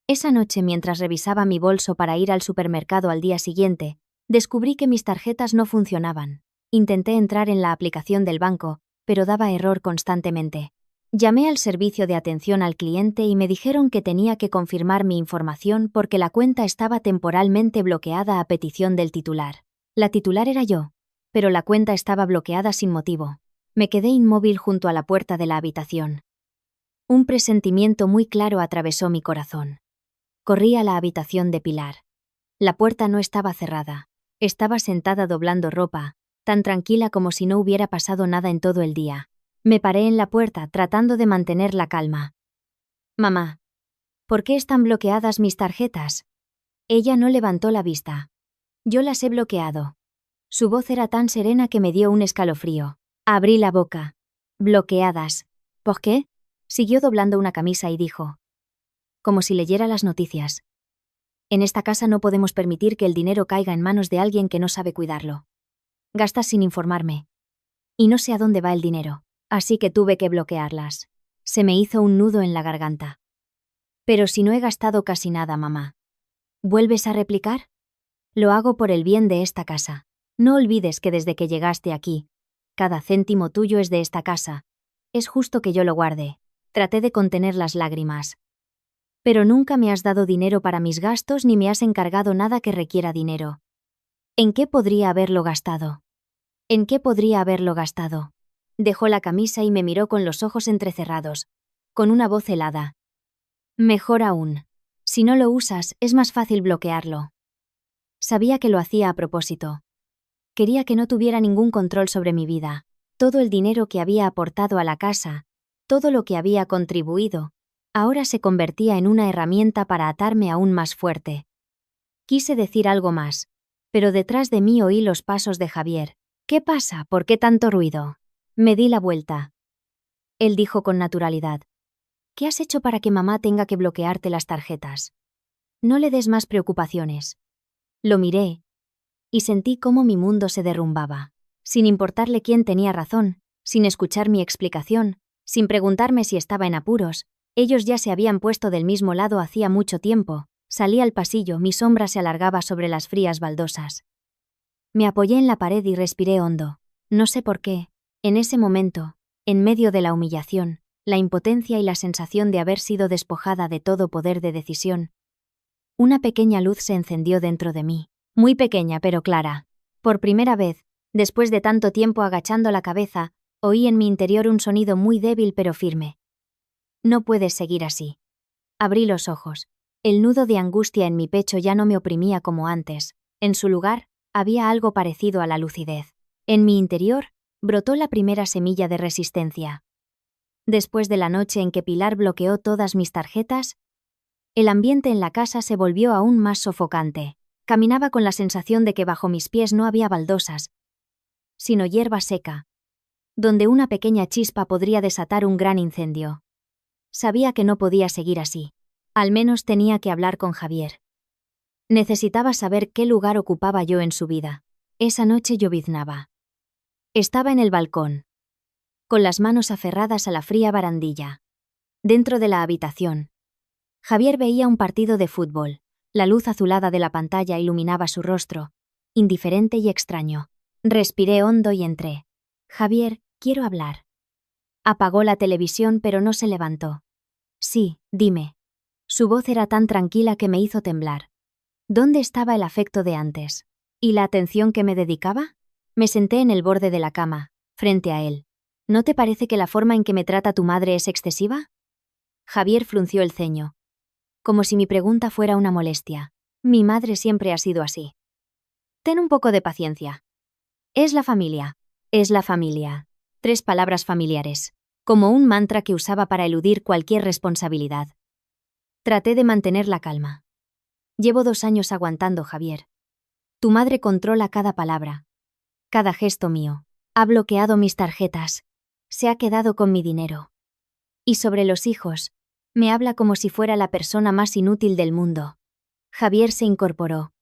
A: Esa noche, mientras revisaba mi bolso para ir al supermercado al día siguiente, descubrí que mis tarjetas no funcionaban. Intenté entrar en la aplicación del banco, pero daba error constantemente. Llamé al servicio de atención al cliente y me dijeron que tenía que confirmar mi información porque la cuenta estaba temporalmente bloqueada a petición del titular. La titular era yo, pero la cuenta estaba bloqueada sin motivo. Me quedé inmóvil junto a la puerta de la habitación. Un presentimiento muy claro atravesó mi corazón. Corrí a la habitación de Pilar. La puerta no estaba cerrada. Estaba sentada doblando ropa, tan tranquila como si no hubiera pasado nada en todo el día. Me paré en la puerta tratando de mantener la calma. Mamá, ¿por qué están bloqueadas mis tarjetas? Ella no levantó la vista. Yo las he bloqueado. Su voz era tan serena que me dio un escalofrío. Abrí la boca. Bloqueadas. ¿Por qué? Siguió doblando una camisa y dijo, como si leyera las noticias. En esta casa no podemos permitir que el dinero caiga en manos de alguien que no sabe cuidarlo. Gastas sin informarme. Y no sé a dónde va el dinero, así que tuve que bloquearlas. Se me hizo un nudo en la garganta. Pero si no he gastado casi nada, mamá. ¿Vuelves a replicar? Lo hago por el bien de esta casa. No olvides que desde que llegaste aquí, cada céntimo tuyo es de esta casa. Es justo que yo lo guarde. Traté de contener las lágrimas. Pero nunca me has dado dinero para mis gastos ni me has encargado nada que requiera dinero. ¿En qué podría haberlo gastado? ¿En qué podría haberlo gastado? Dejó la camisa y me miró con los ojos entrecerrados, con una voz helada. Mejor aún. Si no lo usas, es más fácil bloquearlo. Sabía que lo hacía a propósito. Quería que no tuviera ningún control sobre mi vida. Todo el dinero que había aportado a la casa, todo lo que había contribuido, ahora se convertía en una herramienta para atarme aún más fuerte. Quise decir algo más, pero detrás de mí oí los pasos de Javier. ¿Qué pasa? ¿Por qué tanto ruido? Me di la vuelta. Él dijo con naturalidad. ¿Qué has hecho para que mamá tenga que bloquearte las tarjetas? No le des más preocupaciones. Lo miré, y sentí cómo mi mundo se derrumbaba. Sin importarle quién tenía razón, sin escuchar mi explicación, sin preguntarme si estaba en apuros, ellos ya se habían puesto del mismo lado hacía mucho tiempo. Salí al pasillo, mi sombra se alargaba sobre las frías baldosas. Me apoyé en la pared y respiré hondo. No sé por qué, en ese momento, en medio de la humillación, la impotencia y la sensación de haber sido despojada de todo poder de decisión, una pequeña luz se encendió dentro de mí, muy pequeña pero clara. Por primera vez, después de tanto tiempo agachando la cabeza, oí en mi interior un sonido muy débil pero firme. No puedes seguir así. Abrí los ojos. El nudo de angustia en mi pecho ya no me oprimía como antes. En su lugar, había algo parecido a la lucidez. En mi interior, brotó la primera semilla de resistencia. Después de la noche en que Pilar bloqueó todas mis tarjetas, el ambiente en la casa se volvió aún más sofocante. Caminaba con la sensación de que bajo mis pies no había baldosas, sino hierba seca, donde una pequeña chispa podría desatar un gran incendio. Sabía que no podía seguir así. Al menos tenía que hablar con Javier. Necesitaba saber qué lugar ocupaba yo en su vida. Esa noche lloviznaba. Estaba en el balcón, con las manos aferradas a la fría barandilla. Dentro de la habitación, Javier veía un partido de fútbol. La luz azulada de la pantalla iluminaba su rostro, indiferente y extraño. Respiré hondo y entré. Javier, quiero hablar. Apagó la televisión pero no se levantó. Sí, dime. Su voz era tan tranquila que me hizo temblar. ¿Dónde estaba el afecto de antes? ¿Y la atención que me dedicaba? Me senté en el borde de la cama, frente a él. ¿No te parece que la forma en que me trata tu madre es excesiva? Javier frunció el ceño. Como si mi pregunta fuera una molestia. Mi madre siempre ha sido así. Ten un poco de paciencia. Es la familia. Es la familia. 3 palabras familiares. Como un mantra que usaba para eludir cualquier responsabilidad. Traté de mantener la calma. Llevo 2 años aguantando, Javier. Tu madre controla cada palabra. Cada gesto mío. Ha bloqueado mis tarjetas. Se ha quedado con mi dinero. Y sobre los hijos, me habla como si fuera la persona más inútil del mundo. Javier se incorporó.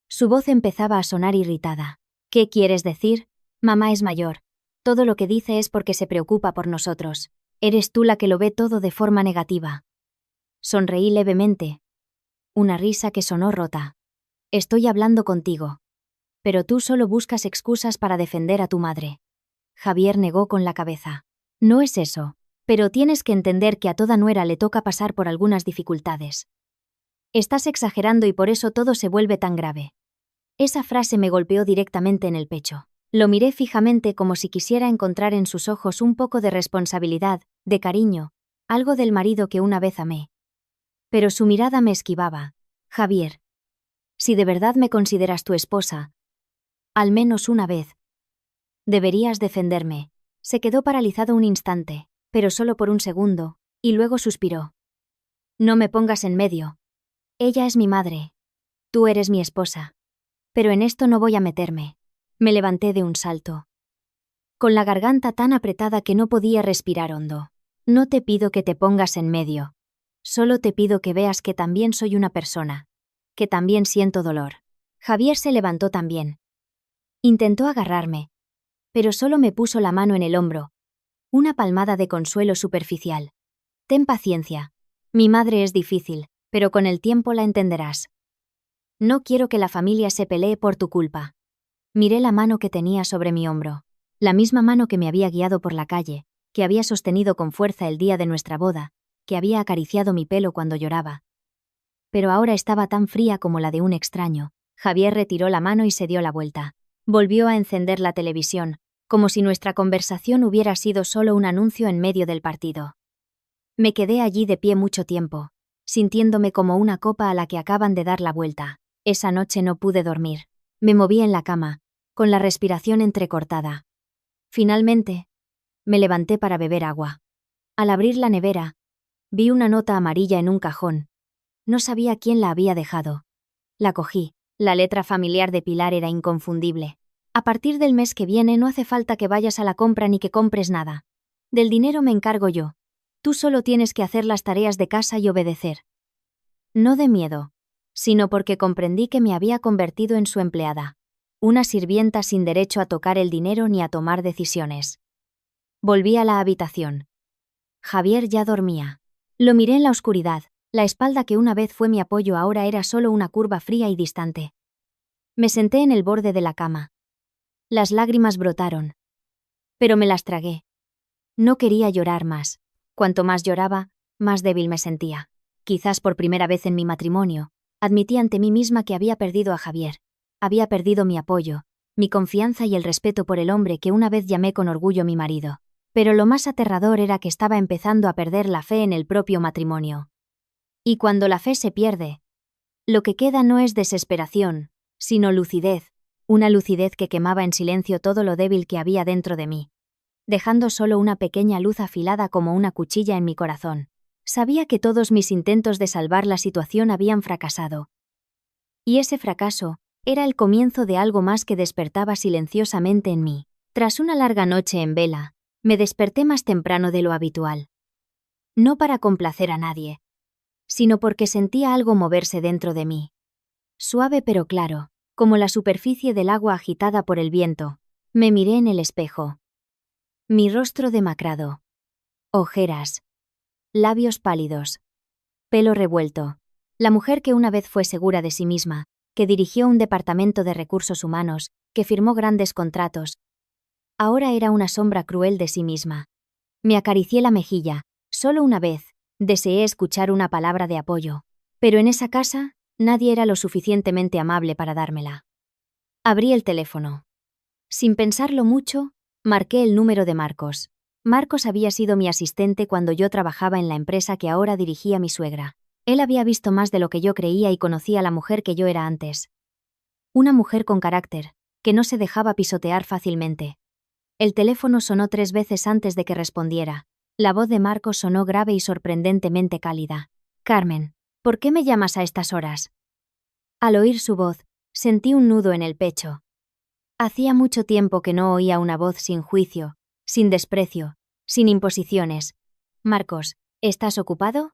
A: Su voz empezaba a sonar irritada. ¿Qué quieres decir? Mamá es mayor. Todo lo que dice es porque se preocupa por nosotros. Eres tú la que lo ve todo de forma negativa. Sonreí levemente. Una risa que sonó rota. Estoy hablando contigo. Pero tú solo buscas excusas para defender a tu madre. Javier negó con la cabeza. No es eso, pero tienes que entender que a toda nuera le toca pasar por algunas dificultades. Estás exagerando y por eso todo se vuelve tan grave. Esa frase me golpeó directamente en el pecho. Lo miré fijamente como si quisiera encontrar en sus ojos un poco de responsabilidad, de cariño, algo del marido que una vez amé. Pero su mirada me esquivaba. Javier, si de verdad me consideras tu esposa, al menos una vez, deberías defenderme. Se quedó paralizado un instante, pero solo por un segundo, y luego suspiró. No me pongas en medio. Ella es mi madre. Tú eres mi esposa. Pero en esto no voy a meterme. Me levanté de un salto. Con la garganta tan apretada que no podía respirar hondo. No te pido que te pongas en medio. Solo te pido que veas que también soy una persona. Que también siento dolor. Javier se levantó también. Intentó agarrarme. Pero solo me puso la mano en el hombro. Una palmada de consuelo superficial. Ten paciencia. Mi madre es difícil, pero con el tiempo la entenderás. No quiero que la familia se pelee por tu culpa. Miré la mano que tenía sobre mi hombro. La misma mano que me había guiado por la calle, que había sostenido con fuerza el día de nuestra boda, que había acariciado mi pelo cuando lloraba. Pero ahora estaba tan fría como la de un extraño. Javier retiró la mano y se dio la vuelta. Volvió a encender la televisión, como si nuestra conversación hubiera sido solo un anuncio en medio del partido. Me quedé allí de pie mucho tiempo, sintiéndome como una copa a la que acaban de dar la vuelta. Esa noche no pude dormir. Me moví en la cama, con la respiración entrecortada. Finalmente, me levanté para beber agua. Al abrir la nevera, vi una nota amarilla en un cajón. No sabía quién la había dejado. La cogí. La letra familiar de Pilar era inconfundible. A partir del mes que viene no hace falta que vayas a la compra ni que compres nada. Del dinero me encargo yo. Tú solo tienes que hacer las tareas de casa y obedecer. No de miedo, sino porque comprendí que me había convertido en su empleada. Una sirvienta sin derecho a tocar el dinero ni a tomar decisiones. Volví a la habitación. Javier ya dormía. Lo miré en la oscuridad. La espalda que una vez fue mi apoyo ahora era solo una curva fría y distante. Me senté en el borde de la cama. Las lágrimas brotaron. Pero me las tragué. No quería llorar más. Cuanto más lloraba, más débil me sentía. Quizás por primera vez en mi matrimonio, admití ante mí misma que había perdido a Javier. Había perdido mi apoyo, mi confianza y el respeto por el hombre que una vez llamé con orgullo mi marido. Pero lo más aterrador era que estaba empezando a perder la fe en el propio matrimonio. Y cuando la fe se pierde, lo que queda no es desesperación, sino lucidez, una lucidez que quemaba en silencio todo lo débil que había dentro de mí, dejando solo una pequeña luz afilada como una cuchilla en mi corazón. Sabía que todos mis intentos de salvar la situación habían fracasado. Y ese fracaso era el comienzo de algo más que despertaba silenciosamente en mí. Tras una larga noche en vela, me desperté más temprano de lo habitual. No para complacer a nadie, sino porque sentía algo moverse dentro de mí. Suave pero claro, como la superficie del agua agitada por el viento. Me miré en el espejo. Mi rostro demacrado. Ojeras. Labios pálidos. Pelo revuelto. La mujer que una vez fue segura de sí misma, que dirigió un departamento de recursos humanos, que firmó grandes contratos, ahora era una sombra cruel de sí misma. Me acaricié la mejilla. Solo una vez. Deseé escuchar una palabra de apoyo. Pero en esa casa, nadie era lo suficientemente amable para dármela. Abrí el teléfono. Sin pensarlo mucho, marqué el número de Marcos. Marcos había sido mi asistente cuando yo trabajaba en la empresa que ahora dirigía mi suegra. Él había visto más de lo que yo creía y conocía a la mujer que yo era antes. Una mujer con carácter, que no se dejaba pisotear fácilmente. El teléfono sonó 3 veces antes de que respondiera. La voz de Marcos sonó grave y sorprendentemente cálida. «Carmen, ¿por qué me llamas a estas horas?» Al oír su voz, sentí un nudo en el pecho. Hacía mucho tiempo que no oía una voz sin juicio, sin desprecio, sin imposiciones. «Marcos, ¿estás ocupado?»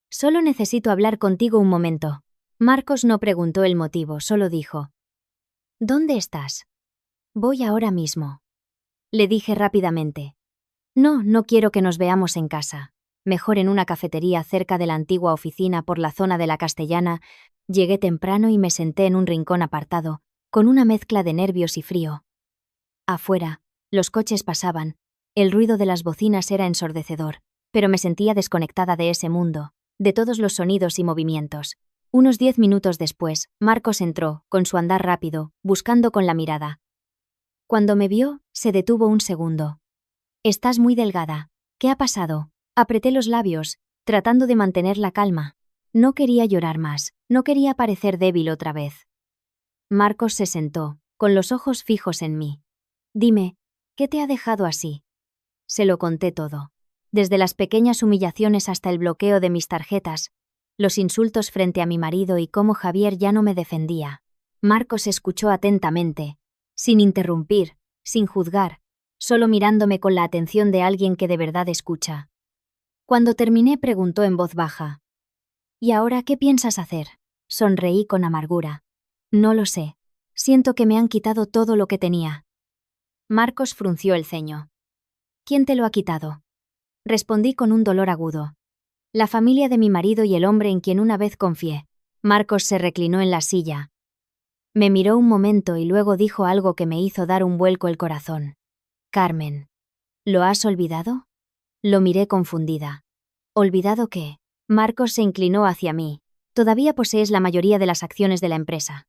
A: «Solo necesito hablar contigo un momento». Marcos no preguntó el motivo, solo dijo: «¿Dónde estás?» «Voy ahora mismo». Le dije rápidamente: No quiero que nos veamos en casa. Mejor en una cafetería cerca de la antigua oficina por la zona de la Castellana». Llegué temprano y me senté en un rincón apartado, con una mezcla de nervios y frío. Afuera, los coches pasaban, el ruido de las bocinas era ensordecedor, pero me sentía desconectada de ese mundo, de todos los sonidos y movimientos. Unos 10 minutos después, Marcos entró, con su andar rápido, buscando con la mirada. Cuando me vio, se detuvo un segundo. «Estás muy delgada. ¿Qué ha pasado?» Apreté los labios, tratando de mantener la calma. No quería llorar más, no quería parecer débil otra vez. Marcos se sentó, con los ojos fijos en mí. «Dime, ¿qué te ha dejado así?» Se lo conté todo. Desde las pequeñas humillaciones hasta el bloqueo de mis tarjetas, los insultos frente a mi marido y cómo Javier ya no me defendía. Marcos escuchó atentamente, sin interrumpir, sin juzgar, solo mirándome con la atención de alguien que de verdad escucha. Cuando terminé, preguntó en voz baja: «¿Y ahora qué piensas hacer?» Sonreí con amargura. «No lo sé. Siento que me han quitado todo lo que tenía». Marcos frunció el ceño. «¿Quién te lo ha quitado?» Respondí con un dolor agudo. «La familia de mi marido y el hombre en quien una vez confié». Marcos se reclinó en la silla. Me miró un momento y luego dijo algo que me hizo dar un vuelco el corazón. «Carmen, ¿lo has olvidado?» Lo miré confundida. «¿Olvidado qué?» Marcos se inclinó hacia mí. «Todavía posees la mayoría de las acciones de la empresa.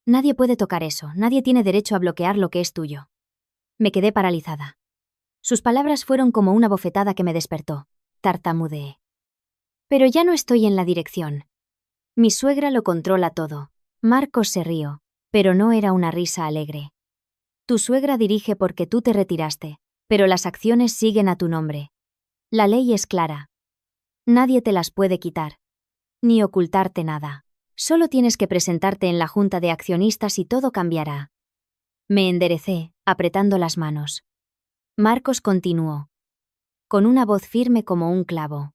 A: Nadie puede tocar eso, nadie tiene derecho a bloquear lo que es tuyo». Me quedé paralizada. Sus palabras fueron como una bofetada que me despertó. Tartamudeé. «Pero ya no estoy en la dirección». Mi suegra lo controla todo. Marcos se rió, pero no era una risa alegre. «Tu suegra dirige porque tú te retiraste, pero las acciones siguen a tu nombre. La ley es clara. Nadie te las puede quitar. Ni ocultarte nada. Solo tienes que presentarte en la junta de accionistas y todo cambiará». Me enderecé, apretando las manos. Marcos continuó, con una voz firme como un clavo: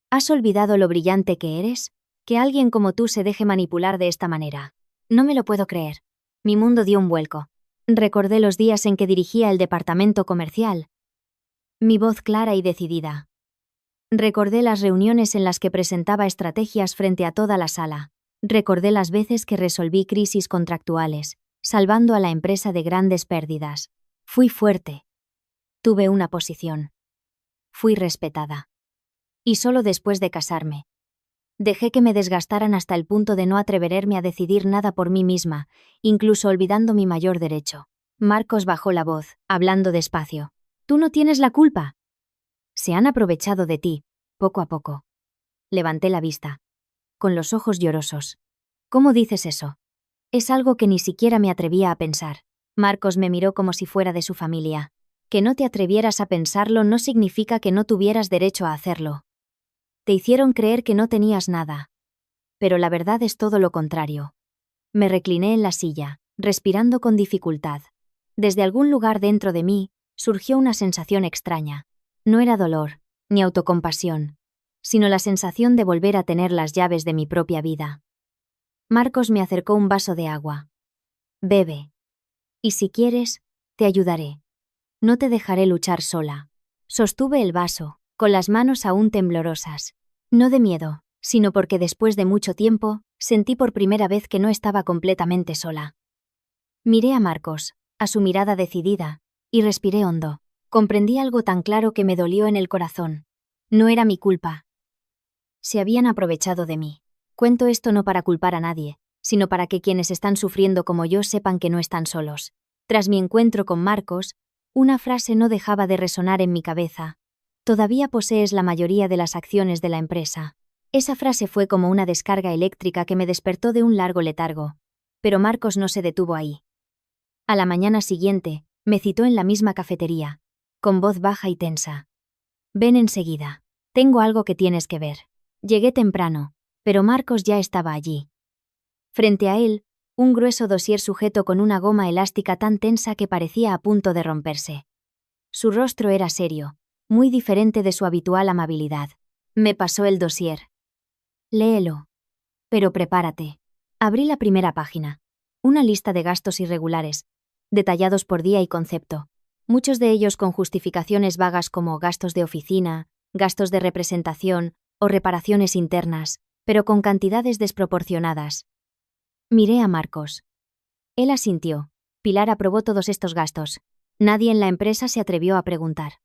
A: «¿Has olvidado lo brillante que eres? Que alguien como tú se deje manipular de esta manera. No me lo puedo creer». Mi mundo dio un vuelco. Recordé los días en que dirigía el departamento comercial. Mi voz clara y decidida. Recordé las reuniones en las que presentaba estrategias frente a toda la sala. Recordé las veces que resolví crisis contractuales, salvando a la empresa de grandes pérdidas. Fui fuerte. Tuve una posición. Fui respetada. Y solo después de casarme. Dejé que me desgastaran hasta el punto de no atreverme a decidir nada por mí misma, incluso olvidando mi mayor derecho. Marcos bajó la voz, hablando despacio. «Tú no tienes la culpa. Se han aprovechado de ti, poco a poco». Levanté la vista, con los ojos llorosos. «¿Cómo dices eso?» Es algo que ni siquiera me atrevía a pensar. Marcos me miró como si fuera de su familia. Que no te atrevieras a pensarlo no significa que no tuvieras derecho a hacerlo. Te hicieron creer que no tenías nada. Pero la verdad es todo lo contrario. Me recliné en la silla, respirando con dificultad. Desde algún lugar dentro de mí, surgió una sensación extraña. No era dolor, ni autocompasión, sino la sensación de volver a tener las llaves de mi propia vida. Marcos me acercó un vaso de agua. «Bebe. Y si quieres, te ayudaré. No te dejaré luchar sola». Sostuve el vaso, con las manos aún temblorosas. No de miedo, sino porque después de mucho tiempo, sentí por primera vez que no estaba completamente sola. Miré a Marcos, a su mirada decidida, y respiré hondo. Comprendí algo tan claro que me dolió en el corazón. No era mi culpa. Se habían aprovechado de mí. Cuento esto no para culpar a nadie, sino para que quienes están sufriendo como yo sepan que no están solos. Tras mi encuentro con Marcos, una frase no dejaba de resonar en mi cabeza. Todavía posees la mayoría de las acciones de la empresa. Esa frase fue como una descarga eléctrica que me despertó de un largo letargo. Pero Marcos no se detuvo ahí. A la mañana siguiente, me citó en la misma cafetería, con voz baja y tensa. Ven enseguida. Tengo algo que tienes que ver. Llegué temprano, pero Marcos ya estaba allí. Frente a él, un grueso dossier sujeto con una goma elástica tan tensa que parecía a punto de romperse. Su rostro era serio, muy diferente de su habitual amabilidad. Me pasó el dossier. Léelo. Pero prepárate. Abrí la primera página. Una lista de gastos irregulares, detallados por día y concepto. Muchos de ellos con justificaciones vagas como gastos de oficina, gastos de representación o reparaciones internas, pero con cantidades desproporcionadas. Miré a Marcos. Él asintió. Pilar aprobó todos estos gastos. Nadie en la empresa se atrevió a preguntar.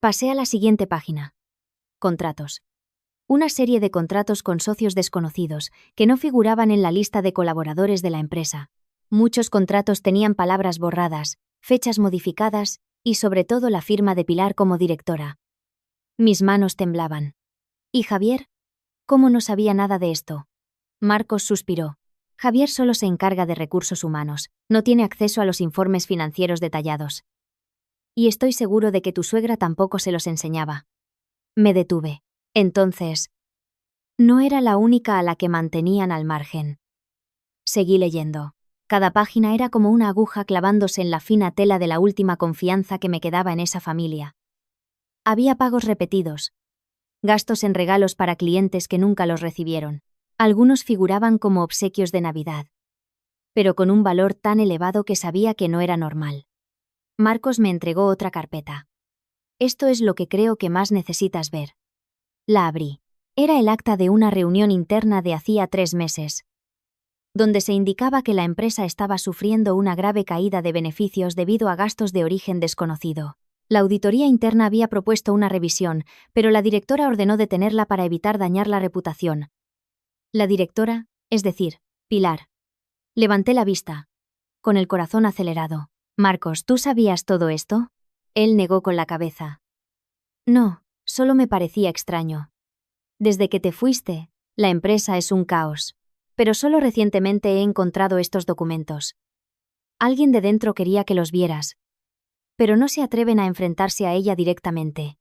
A: Pasé a la siguiente página. Contratos. Una serie de contratos con socios desconocidos, que no figuraban en la lista de colaboradores de la empresa. Muchos contratos tenían palabras borradas, fechas modificadas, y sobre todo la firma de Pilar como directora. Mis manos temblaban. ¿Y Javier? ¿Cómo no sabía nada de esto? Marcos suspiró. Javier solo se encarga de recursos humanos, no tiene acceso a los informes financieros detallados. Y estoy seguro de que tu suegra tampoco se los enseñaba. Me detuve. Entonces, no era la única a la que mantenían al margen. Seguí leyendo. Cada página era como una aguja clavándose en la fina tela de la última confianza que me quedaba en esa familia. Había pagos repetidos. Gastos en regalos para clientes que nunca los recibieron. Algunos figuraban como obsequios de Navidad. Pero con un valor tan elevado que sabía que no era normal. Marcos me entregó otra carpeta. Esto es lo que creo que más necesitas ver. La abrí. Era el acta de una reunión interna de hacía 3 meses, donde se indicaba que la empresa estaba sufriendo una grave caída de beneficios debido a gastos de origen desconocido. La auditoría interna había propuesto una revisión, pero la directora ordenó detenerla para evitar dañar la reputación. La directora, es decir, Pilar. Levanté la vista, con el corazón acelerado. Marcos, ¿tú sabías todo esto? Él negó con la cabeza. No, solo me parecía extraño. Desde que te fuiste, la empresa es un caos. Pero solo recientemente he encontrado estos documentos. Alguien de dentro quería que los vieras. Pero no se atreven a enfrentarse a ella directamente.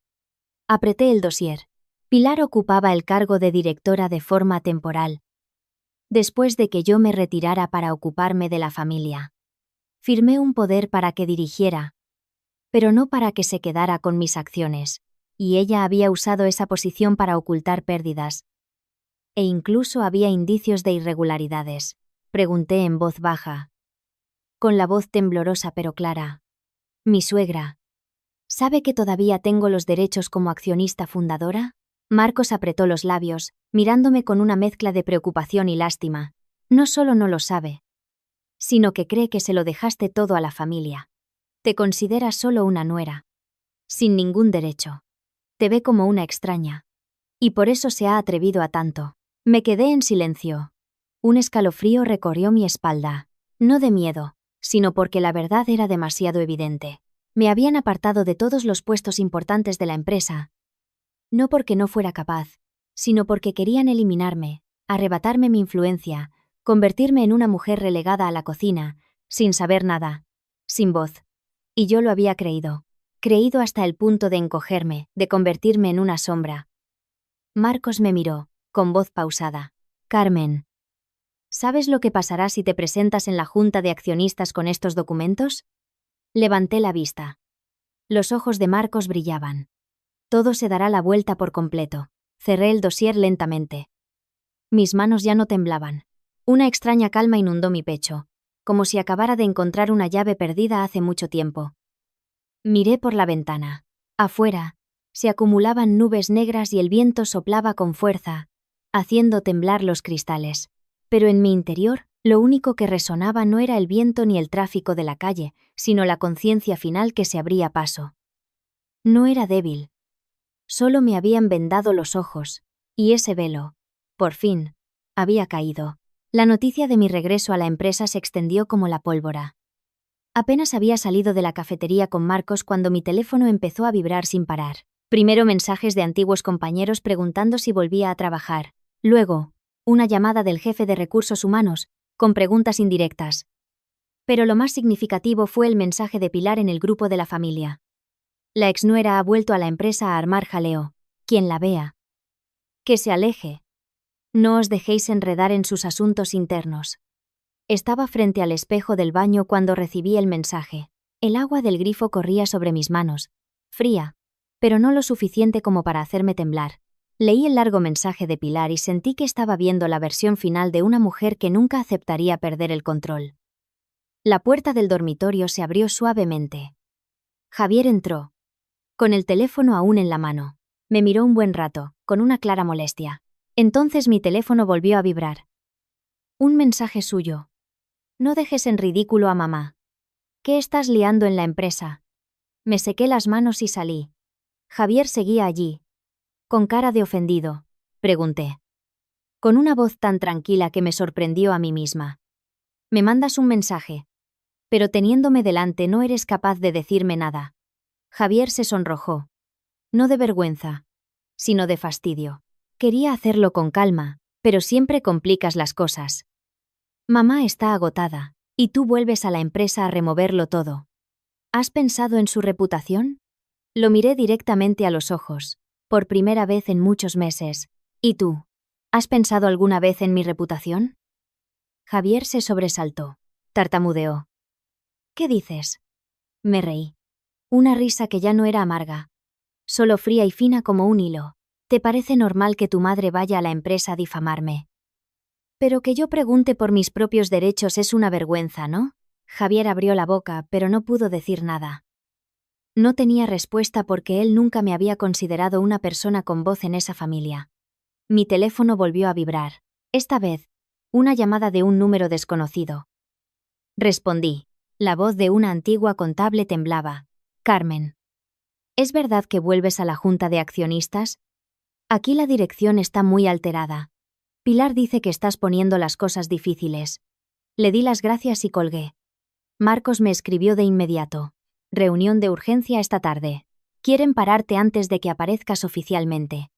A: Apreté el dossier. Pilar ocupaba el cargo de directora de forma temporal, después de que yo me retirara para ocuparme de la familia. Firmé un poder para que dirigiera, pero no para que se quedara con mis acciones, y ella había usado esa posición para ocultar pérdidas. E incluso había indicios de irregularidades. Pregunté en voz baja, con la voz temblorosa pero clara. Mi suegra, ¿sabe que todavía tengo los derechos como accionista fundadora? Marcos apretó los labios, mirándome con una mezcla de preocupación y lástima. No solo no lo sabe, sino que cree que se lo dejaste todo a la familia. Te considera solo una nuera, sin ningún derecho. Te ve como una extraña. Y por eso se ha atrevido a tanto. Me quedé en silencio. Un escalofrío recorrió mi espalda. No de miedo, sino porque la verdad era demasiado evidente. Me habían apartado de todos los puestos importantes de la empresa. No porque no fuera capaz, sino porque querían eliminarme, arrebatarme mi influencia, convertirme en una mujer relegada a la cocina, sin saber nada, sin voz. Y yo lo había creído. Creído hasta el punto de encogerme, de convertirme en una sombra. Marcos me miró, con voz pausada. Carmen, ¿sabes lo que pasará si te presentas en la junta de accionistas con estos documentos? Levanté la vista. Los ojos de Marcos brillaban. Todo se dará la vuelta por completo. Cerré el dossier lentamente. Mis manos ya no temblaban. Una extraña calma inundó mi pecho, como si acabara de encontrar una llave perdida hace mucho tiempo. Miré por la ventana. Afuera, se acumulaban nubes negras y el viento soplaba con fuerza, haciendo temblar los cristales. Pero en mi interior, lo único que resonaba no era el viento ni el tráfico de la calle, sino la conciencia final que se abría paso. No era débil. Solo me habían vendado los ojos, y ese velo, por fin, había caído. La noticia de mi regreso a la empresa se extendió como la pólvora. Apenas había salido de la cafetería con Marcos cuando mi teléfono empezó a vibrar sin parar. Primero mensajes de antiguos compañeros preguntando si volvía a trabajar. Luego, una llamada del jefe de recursos humanos, con preguntas indirectas. Pero lo más significativo fue el mensaje de Pilar en el grupo de la familia. La exnuera ha vuelto a la empresa a armar jaleo. Quien la vea. Que se aleje. No os dejéis enredar en sus asuntos internos. Estaba frente al espejo del baño cuando recibí el mensaje. El agua del grifo corría sobre mis manos, fría, pero no lo suficiente como para hacerme temblar. Leí el largo mensaje de Pilar y sentí que estaba viendo la versión final de una mujer que nunca aceptaría perder el control. La puerta del dormitorio se abrió suavemente. Javier entró, con el teléfono aún en la mano. Me miró un buen rato, con una clara molestia. Entonces mi teléfono volvió a vibrar. Un mensaje suyo. No dejes en ridículo a mamá. ¿Qué estás liando en la empresa? Me sequé las manos y salí. Javier seguía allí. Con cara de ofendido, pregunté. Con una voz tan tranquila que me sorprendió a mí misma. Me mandas un mensaje. Pero teniéndome delante no eres capaz de decirme nada. Javier se sonrojó. No de vergüenza, sino de fastidio. Quería hacerlo con calma, pero siempre complicas las cosas. Mamá está agotada, y tú vuelves a la empresa a removerlo todo. ¿Has pensado en su reputación? Lo miré directamente a los ojos, por primera vez en muchos meses. ¿Y tú? ¿Has pensado alguna vez en mi reputación? Javier se sobresaltó. Tartamudeó. ¿Qué dices? Me reí. Una risa que ya no era amarga, solo fría y fina como un hilo. ¿Te parece normal que tu madre vaya a la empresa a difamarme? Pero que yo pregunte por mis propios derechos es una vergüenza, ¿no? Javier abrió la boca, pero no pudo decir nada. No tenía respuesta porque él nunca me había considerado una persona con voz en esa familia. Mi teléfono volvió a vibrar. Esta vez, una llamada de un número desconocido. Respondí. La voz de una antigua contable temblaba. Carmen. ¿Es verdad que vuelves a la junta de accionistas? Aquí la dirección está muy alterada. Pilar dice que estás poniendo las cosas difíciles. Le di las gracias y colgué. Marcos me escribió de inmediato. Reunión de urgencia esta tarde. Quieren pararte antes de que aparezcas oficialmente.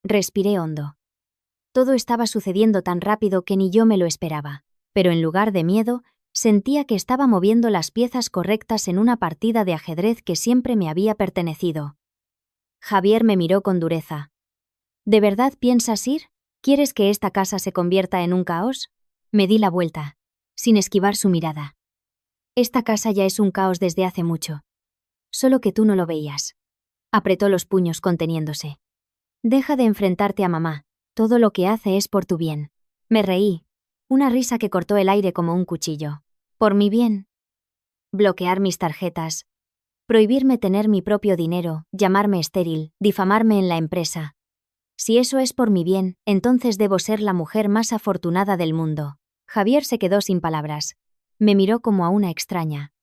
A: Respiré hondo. Todo estaba sucediendo tan rápido que ni yo me lo esperaba, pero en lugar de miedo, sentía que estaba moviendo las piezas correctas en una partida de ajedrez que siempre me había pertenecido. Javier me miró con dureza. ¿De verdad piensas ir? ¿Quieres que esta casa se convierta en un caos? Me di la vuelta, sin esquivar su mirada. Esta casa ya es un caos desde hace mucho. Solo que tú no lo veías. Apretó los puños conteniéndose. Deja de enfrentarte a mamá. Todo lo que hace es por tu bien. Me reí. Una risa que cortó el aire como un cuchillo. ¿Por mi bien? Bloquear mis tarjetas. Prohibirme tener mi propio dinero, llamarme estéril, difamarme en la empresa. Si eso es por mi bien, entonces debo ser la mujer más afortunada del mundo. Javier se quedó sin palabras. Me miró como a una extraña.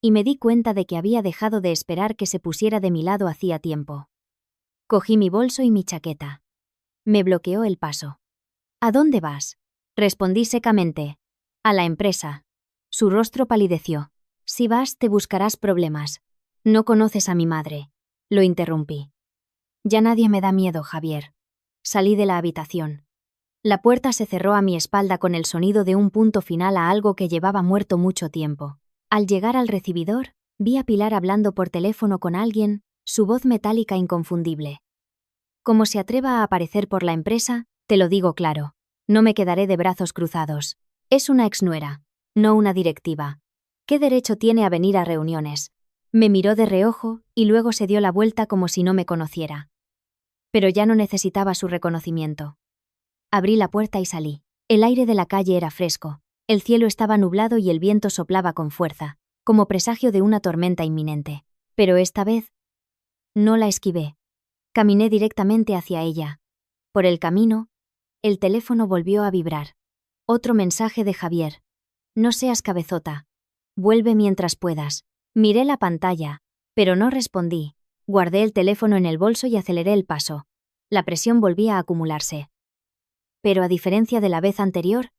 A: Y me di cuenta de que había dejado de esperar que se pusiera de mi lado hacía tiempo. Cogí mi bolso y mi chaqueta. Me bloqueó el paso. ¿A dónde vas? Respondí secamente. A la empresa. Su rostro palideció. Si vas, te buscarás problemas. No conoces a mi madre. Lo interrumpí. Ya nadie me da miedo, Javier. Salí de la habitación. La puerta se cerró a mi espalda con el sonido de un punto final a algo que llevaba muerto mucho tiempo. Al llegar al recibidor, vi a Pilar hablando por teléfono con alguien, su voz metálica inconfundible. Como se atreva a aparecer por la empresa, te lo digo claro. No me quedaré de brazos cruzados. Es una exnuera, no una directiva. ¿Qué derecho tiene a venir a reuniones? Me miró de reojo y luego se dio la vuelta como si no me conociera. Pero ya no necesitaba su reconocimiento. Abrí la puerta y salí. El aire de la calle era fresco, el cielo estaba nublado y el viento soplaba con fuerza, como presagio de una tormenta inminente. Pero esta vez, no la esquivé. Caminé directamente hacia ella. Por el camino, el teléfono volvió a vibrar. Otro mensaje de Javier. No seas cabezota. Vuelve mientras puedas. Miré la pantalla, pero no respondí. Guardé el teléfono en el bolso y aceleré el paso. La presión volvía a acumularse. Pero a diferencia de la vez anterior,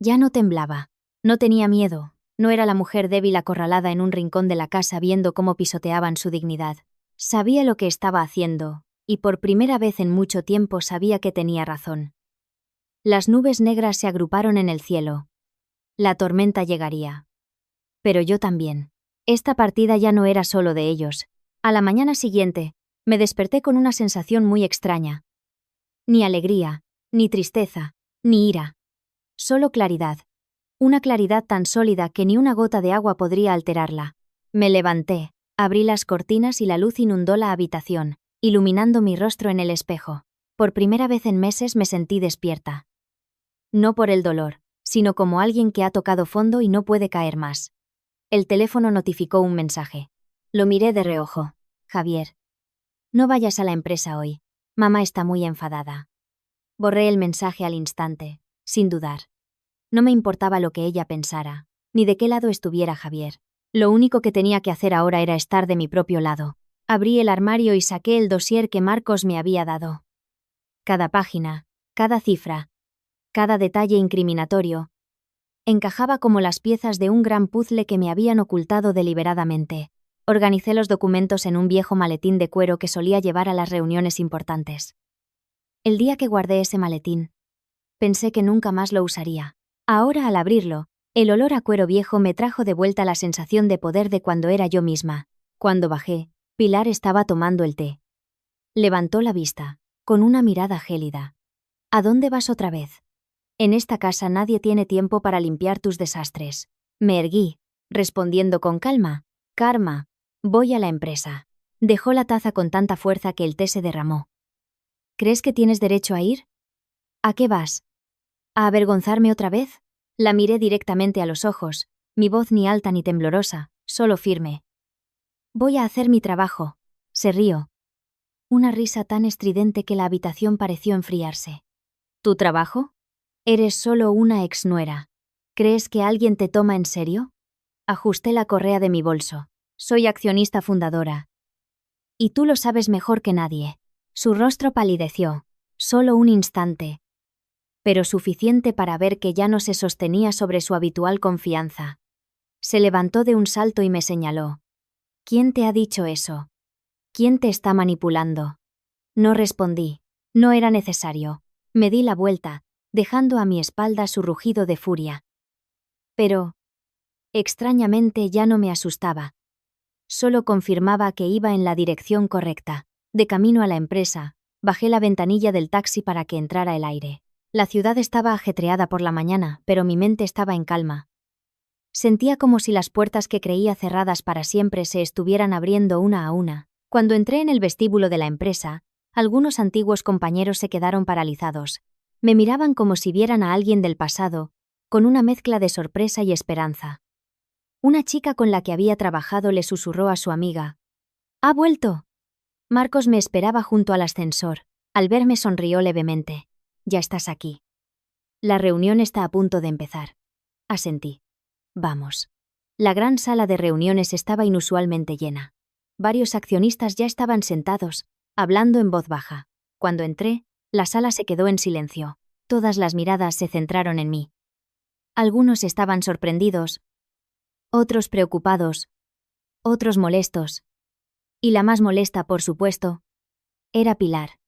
A: ya no temblaba. No tenía miedo. No era la mujer débil acorralada en un rincón de la casa viendo cómo pisoteaban su dignidad. Sabía lo que estaba haciendo, y por primera vez en mucho tiempo sabía que tenía razón. Las nubes negras se agruparon en el cielo. La tormenta llegaría. Pero yo también. Esta partida ya no era solo de ellos. A la mañana siguiente, me desperté con una sensación muy extraña. Ni alegría, ni tristeza, ni ira. Solo claridad. Una claridad tan sólida que ni una gota de agua podría alterarla. Me levanté, abrí las cortinas y la luz inundó la habitación, iluminando mi rostro en el espejo. Por primera vez en meses me sentí despierta. No por el dolor, sino como alguien que ha tocado fondo y no puede caer más. El teléfono notificó un mensaje. Lo miré de reojo. Javier. No vayas a la empresa hoy. Mamá está muy enfadada. Borré el mensaje al instante, sin dudar. No me importaba lo que ella pensara, ni de qué lado estuviera Javier. Lo único que tenía que hacer ahora era estar de mi propio lado. Abrí el armario y saqué el dossier que Marcos me había dado. Cada página, cada cifra, cada detalle incriminatorio, encajaba como las piezas de un gran puzzle que me habían ocultado deliberadamente. Organicé los documentos en un viejo maletín de cuero que solía llevar a las reuniones importantes. El día que guardé ese maletín, pensé que nunca más lo usaría. Ahora, al abrirlo, el olor a cuero viejo me trajo de vuelta la sensación de poder de cuando era yo misma. Cuando bajé, Pilar estaba tomando el té. Levantó la vista, con una mirada gélida. ¿A dónde vas otra vez? En esta casa nadie tiene tiempo para limpiar tus desastres. Me erguí, respondiendo con calma. Karma, voy a la empresa. Dejó la taza con tanta fuerza que el té se derramó. ¿Crees que tienes derecho a ir? ¿A qué vas? ¿A avergonzarme otra vez? La miré directamente a los ojos, mi voz ni alta ni temblorosa, solo firme. Voy a hacer mi trabajo. Se rió. Una risa tan estridente que la habitación pareció enfriarse. ¿Tu trabajo? Eres solo una exnuera. ¿Crees que alguien te toma en serio? Ajusté la correa de mi bolso. Soy accionista fundadora. Y tú lo sabes mejor que nadie. Su rostro palideció. Solo un instante. Pero suficiente para ver que ya no se sostenía sobre su habitual confianza. Se levantó de un salto y me señaló. ¿Quién te ha dicho eso? ¿Quién te está manipulando? No respondí. No era necesario. Me di la vuelta, dejando a mi espalda su rugido de furia. Pero, extrañamente, ya no me asustaba. Solo confirmaba que iba en la dirección correcta. De camino a la empresa, bajé la ventanilla del taxi para que entrara el aire. La ciudad estaba ajetreada por la mañana, pero mi mente estaba en calma. Sentía como si las puertas que creía cerradas para siempre se estuvieran abriendo una a una. Cuando entré en el vestíbulo de la empresa, algunos antiguos compañeros se quedaron paralizados. Me miraban como si vieran a alguien del pasado, con una mezcla de sorpresa y esperanza. Una chica con la que había trabajado le susurró a su amiga. «¿Ha vuelto?» Marcos me esperaba junto al ascensor. Al verme sonrió levemente. «Ya estás aquí. La reunión está a punto de empezar». Asentí. «Vamos». La gran sala de reuniones estaba inusualmente llena. Varios accionistas ya estaban sentados, hablando en voz baja. Cuando entré, la sala se quedó en silencio. Todas las miradas se centraron en mí. Algunos estaban sorprendidos, otros preocupados, otros molestos. Y la más molesta, por supuesto, era Pilar.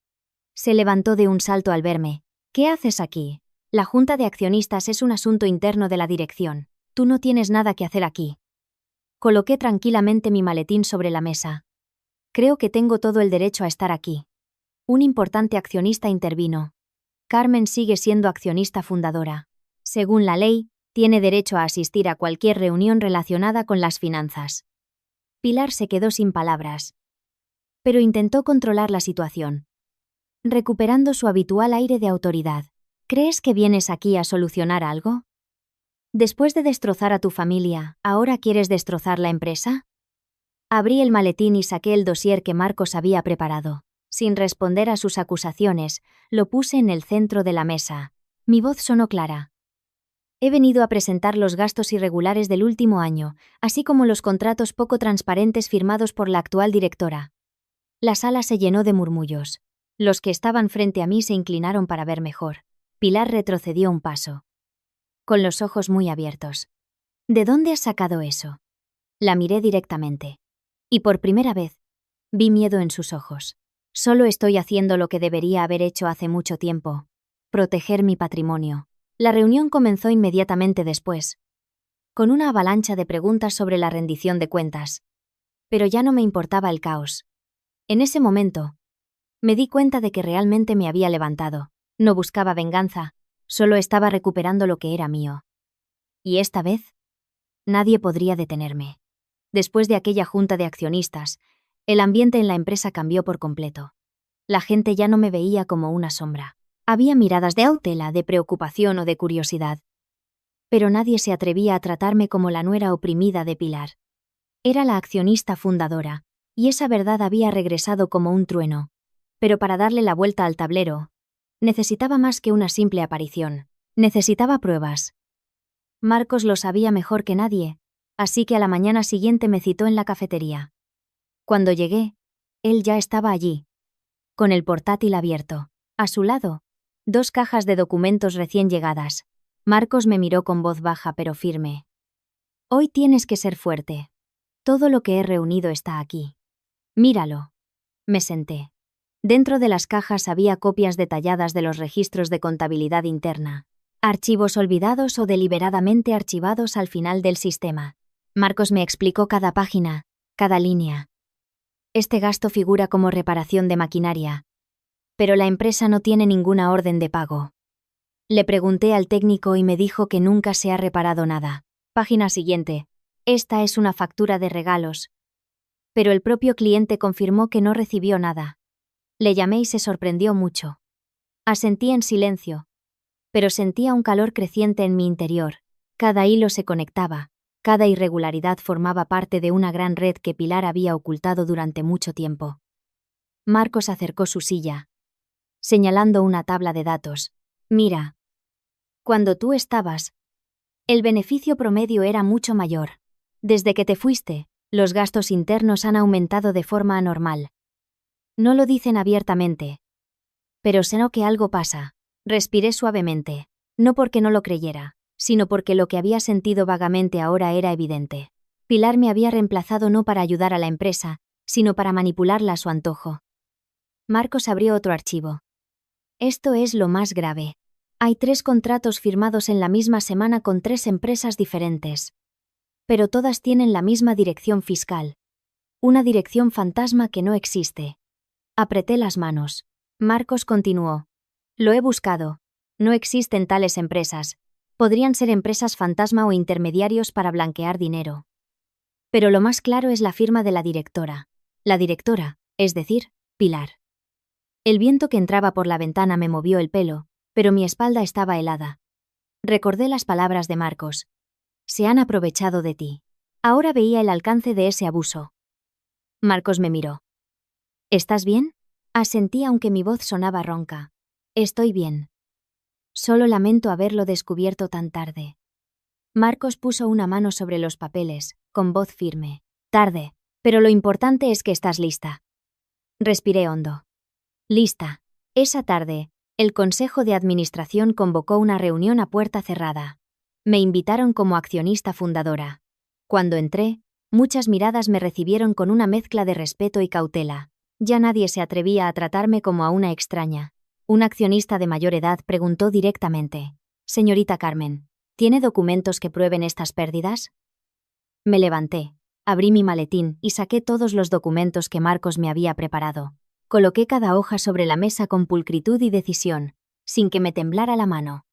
A: Se levantó de un salto al verme. «¿Qué haces aquí? La junta de accionistas es un asunto interno de la dirección. Tú no tienes nada que hacer aquí». Coloqué tranquilamente mi maletín sobre la mesa. «Creo que tengo todo el derecho a estar aquí». Un importante accionista intervino. «Carmen sigue siendo accionista fundadora. Según la ley, tiene derecho a asistir a cualquier reunión relacionada con las finanzas». Pilar se quedó sin palabras. Pero intentó controlar la situación, recuperando su habitual aire de autoridad. «¿Crees que vienes aquí a solucionar algo? Después de destrozar a tu familia, ¿ahora quieres destrozar la empresa?» Abrí el maletín y saqué el dossier que Marcos había preparado. Sin responder a sus acusaciones, lo puse en el centro de la mesa. Mi voz sonó clara. «He venido a presentar los gastos irregulares del último año, así como los contratos poco transparentes firmados por la actual directora. La sala se llenó de murmullos. Los que estaban frente a mí se inclinaron para ver mejor. Pilar retrocedió un paso, con los ojos muy abiertos. ¿De dónde has sacado eso? La miré directamente. Y por primera vez, vi miedo en sus ojos. Solo estoy haciendo lo que debería haber hecho hace mucho tiempo. Proteger mi patrimonio. La reunión comenzó inmediatamente después, con una avalancha de preguntas sobre la rendición de cuentas. Pero ya no me importaba el caos. En ese momento, me di cuenta de que realmente me había levantado. No buscaba venganza, solo estaba recuperando lo que era mío. Y esta vez, nadie podría detenerme. Después de aquella junta de accionistas, el ambiente en la empresa cambió por completo. La gente ya no me veía como una sombra. Había miradas de cautela, de preocupación o de curiosidad. Pero nadie se atrevía a tratarme como la nuera oprimida de Pilar. Era la accionista fundadora, y esa verdad había regresado como un trueno. Pero para darle la vuelta al tablero, necesitaba más que una simple aparición. Necesitaba pruebas. Marcos lo sabía mejor que nadie, así que a la mañana siguiente me citó en la cafetería. Cuando llegué, él ya estaba allí, con el portátil abierto. A su lado, 2 cajas de documentos recién llegadas. Marcos me miró con voz baja pero firme. Hoy tienes que ser fuerte. Todo lo que he reunido está aquí. Míralo. Me senté. Dentro de las cajas había copias detalladas de los registros de contabilidad interna. Archivos olvidados o deliberadamente archivados al final del sistema. Marcos me explicó cada página, cada línea. Este gasto figura como reparación de maquinaria. Pero la empresa no tiene ninguna orden de pago. Le pregunté al técnico y me dijo que nunca se ha reparado nada. Página siguiente. Esta es una factura de regalos. Pero el propio cliente confirmó que no recibió nada. Le llamé y se sorprendió mucho. Asentí en silencio. Pero sentía un calor creciente en mi interior. Cada hilo se conectaba. Cada irregularidad formaba parte de una gran red que Pilar había ocultado durante mucho tiempo. Marcos acercó su silla, señalando una tabla de datos. Mira. Cuando tú estabas, el beneficio promedio era mucho mayor. Desde que te fuiste, los gastos internos han aumentado de forma anormal. No lo dicen abiertamente. Pero sé que algo pasa. Respiré suavemente. No porque no lo creyera, sino porque lo que había sentido vagamente ahora era evidente. Pilar me había reemplazado no para ayudar a la empresa, sino para manipularla a su antojo. Marcos abrió otro archivo. Esto es lo más grave. Hay 3 contratos firmados en la misma semana con 3 empresas diferentes. Pero todas tienen la misma dirección fiscal. Una dirección fantasma que no existe. Apreté las manos. Marcos continuó. Lo he buscado. No existen tales empresas. Podrían ser empresas fantasma o intermediarios para blanquear dinero. Pero lo más claro es la firma de la directora. La directora, es decir, Pilar. El viento que entraba por la ventana me movió el pelo, pero mi espalda estaba helada. Recordé las palabras de Marcos. Se han aprovechado de ti. Ahora veía el alcance de ese abuso. Marcos me miró. ¿Estás bien? Asentí aunque mi voz sonaba ronca. Estoy bien. Solo lamento haberlo descubierto tan tarde. Marcos puso una mano sobre los papeles, con voz firme. Tarde, pero lo importante es que estás lista. Respiré hondo. Lista. Esa tarde, el Consejo de Administración convocó una reunión a puerta cerrada. Me invitaron como accionista fundadora. Cuando entré, muchas miradas me recibieron con una mezcla de respeto y cautela. Ya nadie se atrevía a tratarme como a una extraña. Un accionista de mayor edad preguntó directamente. Señorita Carmen, ¿tiene documentos que prueben estas pérdidas? Me levanté, abrí mi maletín y saqué todos los documentos que Marcos me había preparado. Coloqué cada hoja sobre la mesa con pulcritud y decisión, sin que me temblara la mano.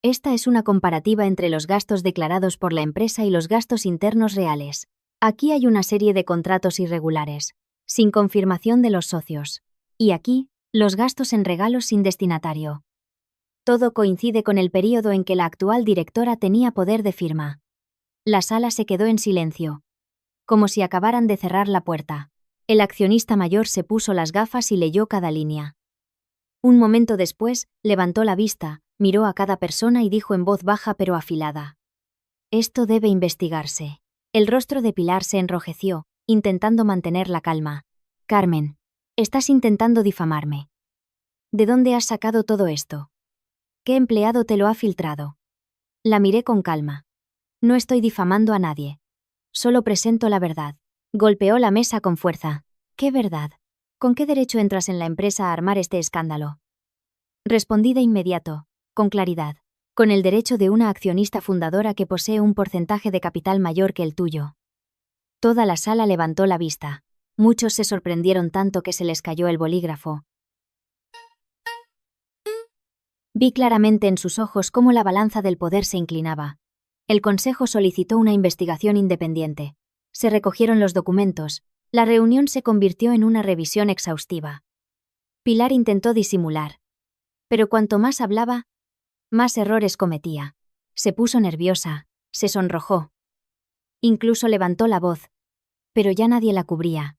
A: Esta es una comparativa entre los gastos declarados por la empresa y los gastos internos reales. Aquí hay una serie de contratos irregulares, sin confirmación de los socios. Y aquí, los gastos en regalos sin destinatario. Todo coincide con el período en que la actual directora tenía poder de firma. La sala se quedó en silencio, como si acabaran de cerrar la puerta. El accionista mayor se puso las gafas y leyó cada línea. Un momento después, levantó la vista, miró a cada persona y dijo en voz baja pero afilada. Esto debe investigarse. El rostro de Pilar se enrojeció, intentando mantener la calma. Carmen, Estás intentando difamarme. ¿De dónde has sacado todo esto? ¿Qué empleado te lo ha filtrado? La miré con calma. No estoy difamando a nadie. Solo presento la verdad. Golpeó la mesa con fuerza. ¿Qué verdad? ¿Con qué derecho entras en la empresa a armar este escándalo? Respondí de inmediato, con claridad. Con el derecho de una accionista fundadora que posee un porcentaje de capital mayor que el tuyo. Toda la sala levantó la vista. Muchos se sorprendieron tanto que se les cayó el bolígrafo. Vi claramente en sus ojos cómo la balanza del poder se inclinaba. El Consejo solicitó una investigación independiente. Se recogieron los documentos. La reunión se convirtió en una revisión exhaustiva. Pilar intentó disimular. Pero cuanto más hablaba, más errores cometía. Se puso nerviosa, se sonrojó. Incluso levantó la voz. Pero ya nadie la cubría.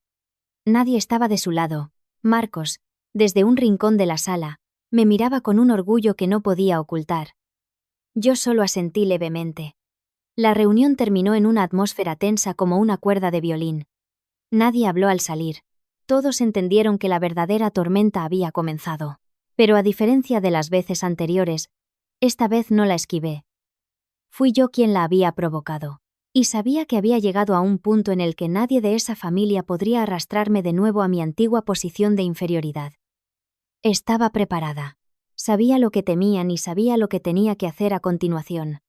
A: Nadie estaba de su lado. Marcos, desde un rincón de la sala, me miraba con un orgullo que no podía ocultar. Yo solo asentí levemente. La reunión terminó en una atmósfera tensa como una cuerda de violín. Nadie habló al salir. Todos entendieron que la verdadera tormenta había comenzado. Pero a diferencia de las veces anteriores, esta vez no la esquivé. Fui yo quien la había provocado. Y sabía que había llegado a un punto en el que nadie de esa familia podría arrastrarme de nuevo a mi antigua posición de inferioridad. Estaba preparada. Sabía lo que temían y sabía lo que tenía que hacer a continuación.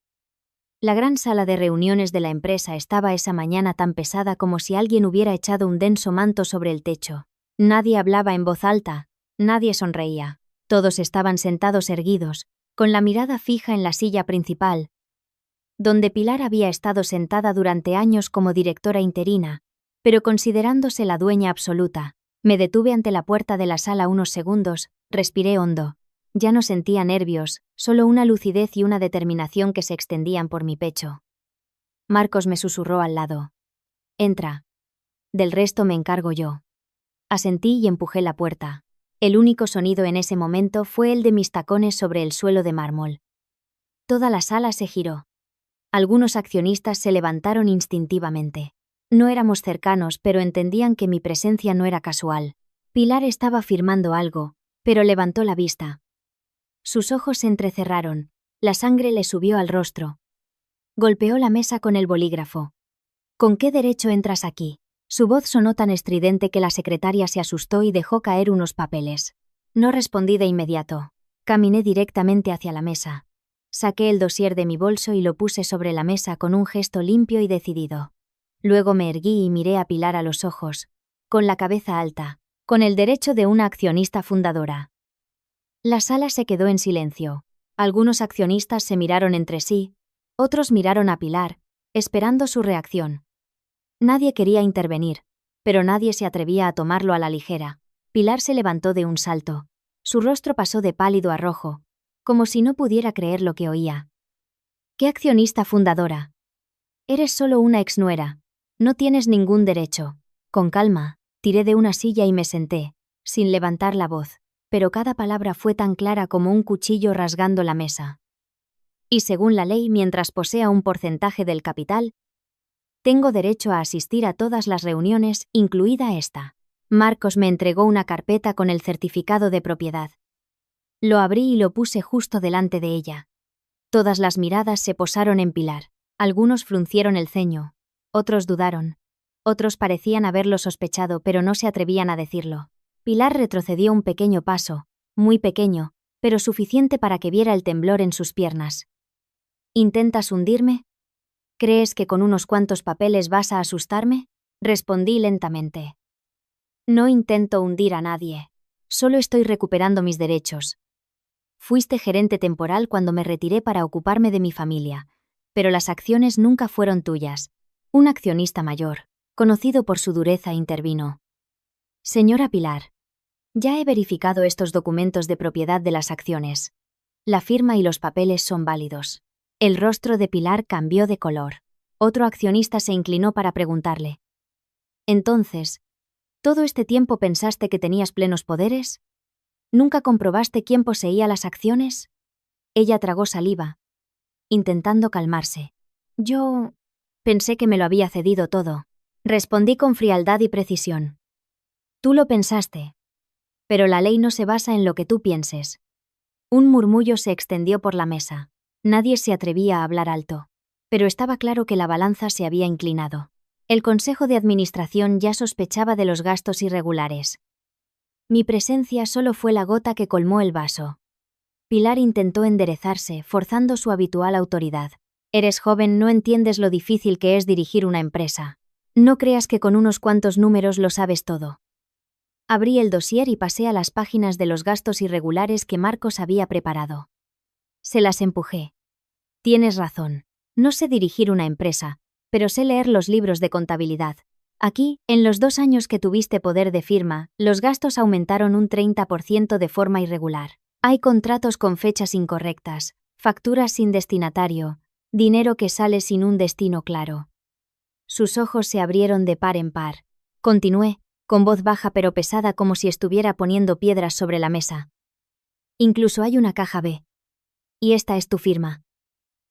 A: La gran sala de reuniones de la empresa estaba esa mañana tan pesada como si alguien hubiera echado un denso manto sobre el techo. Nadie hablaba en voz alta, nadie sonreía. Todos estaban sentados erguidos, con la mirada fija en la silla principal, donde Pilar había estado sentada durante años como directora interina, pero considerándose la dueña absoluta. Me detuve ante la puerta de la sala unos segundos, respiré hondo. Ya no sentía nervios, solo una lucidez y una determinación que se extendían por mi pecho. Marcos me susurró al lado. «Entra. Del resto me encargo yo». Asentí y empujé la puerta. El único sonido en ese momento fue el de mis tacones sobre el suelo de mármol. Toda la sala se giró. Algunos accionistas se levantaron instintivamente. No éramos cercanos, pero entendían que mi presencia no era casual. Pilar estaba firmando algo, pero levantó la vista. Sus ojos se entrecerraron, la sangre le subió al rostro. Golpeó la mesa con el bolígrafo. «¿Con qué derecho entras aquí?» Su voz sonó tan estridente que la secretaria se asustó y dejó caer unos papeles. No respondí de inmediato. Caminé directamente hacia la mesa. Saqué el dossier de mi bolso y lo puse sobre la mesa con un gesto limpio y decidido. Luego me erguí y miré a Pilar a los ojos, con la cabeza alta, con el derecho de una accionista fundadora. La sala se quedó en silencio. Algunos accionistas se miraron entre sí, otros miraron a Pilar, esperando su reacción. Nadie quería intervenir, pero nadie se atrevía a tomarlo a la ligera. Pilar se levantó de un salto. Su rostro pasó de pálido a rojo, como si no pudiera creer lo que oía. «¿Qué accionista fundadora? Eres solo una exnuera. No tienes ningún derecho». Con calma, tiré de una silla y me senté, sin levantar la voz, pero cada palabra fue tan clara como un cuchillo rasgando la mesa. «Y según la ley, mientras posea un porcentaje del capital, tengo derecho a asistir a todas las reuniones, incluida esta». Marcos me entregó una carpeta con el certificado de propiedad. Lo abrí y lo puse justo delante de ella. Todas las miradas se posaron en Pilar. Algunos fruncieron el ceño, otros dudaron, otros parecían haberlo sospechado pero no se atrevían a decirlo. Pilar retrocedió un pequeño paso, muy pequeño, pero suficiente para que viera el temblor en sus piernas. «¿Intentas hundirme? ¿Crees que con unos cuantos papeles vas a asustarme?», respondí lentamente. «No intento hundir a nadie. Solo estoy recuperando mis derechos. Fuiste gerente temporal cuando me retiré para ocuparme de mi familia, pero las acciones nunca fueron tuyas». Un accionista mayor, conocido por su dureza, intervino. «Señora Pilar, ya he verificado estos documentos de propiedad de las acciones. La firma y los papeles son válidos». El rostro de Pilar cambió de color. Otro accionista se inclinó para preguntarle. «Entonces, ¿todo este tiempo pensaste que tenías plenos poderes? ¿Nunca comprobaste quién poseía las acciones?». Ella tragó saliva, intentando calmarse. «Yo pensé que me lo había cedido todo», respondí con frialdad y precisión. «Tú lo pensaste, Pero la ley no se basa en lo que tú pienses. Un murmullo se extendió por la mesa. Nadie se atrevía a hablar alto. Pero estaba claro que la balanza se había inclinado. El Consejo de Administración ya sospechaba de los gastos irregulares. Mi presencia solo fue la gota que colmó el vaso. Pilar intentó enderezarse, forzando su habitual autoridad. Eres joven, no entiendes lo difícil que es dirigir una empresa. No creas que con unos cuantos números lo sabes todo. Abrí el dossier y pasé a las páginas de los gastos irregulares que Marcos había preparado. Se las empujé. Tienes razón. No sé dirigir una empresa, pero sé leer los libros de contabilidad. Aquí, en los 2 años que tuviste poder de firma, los gastos aumentaron un 30% de forma irregular. Hay contratos con fechas incorrectas, facturas sin destinatario, dinero que sale sin un destino claro. Sus ojos se abrieron de par en par. Continué, con voz baja pero pesada como si estuviera poniendo piedras sobre la mesa. Incluso hay una caja B. Y esta es tu firma.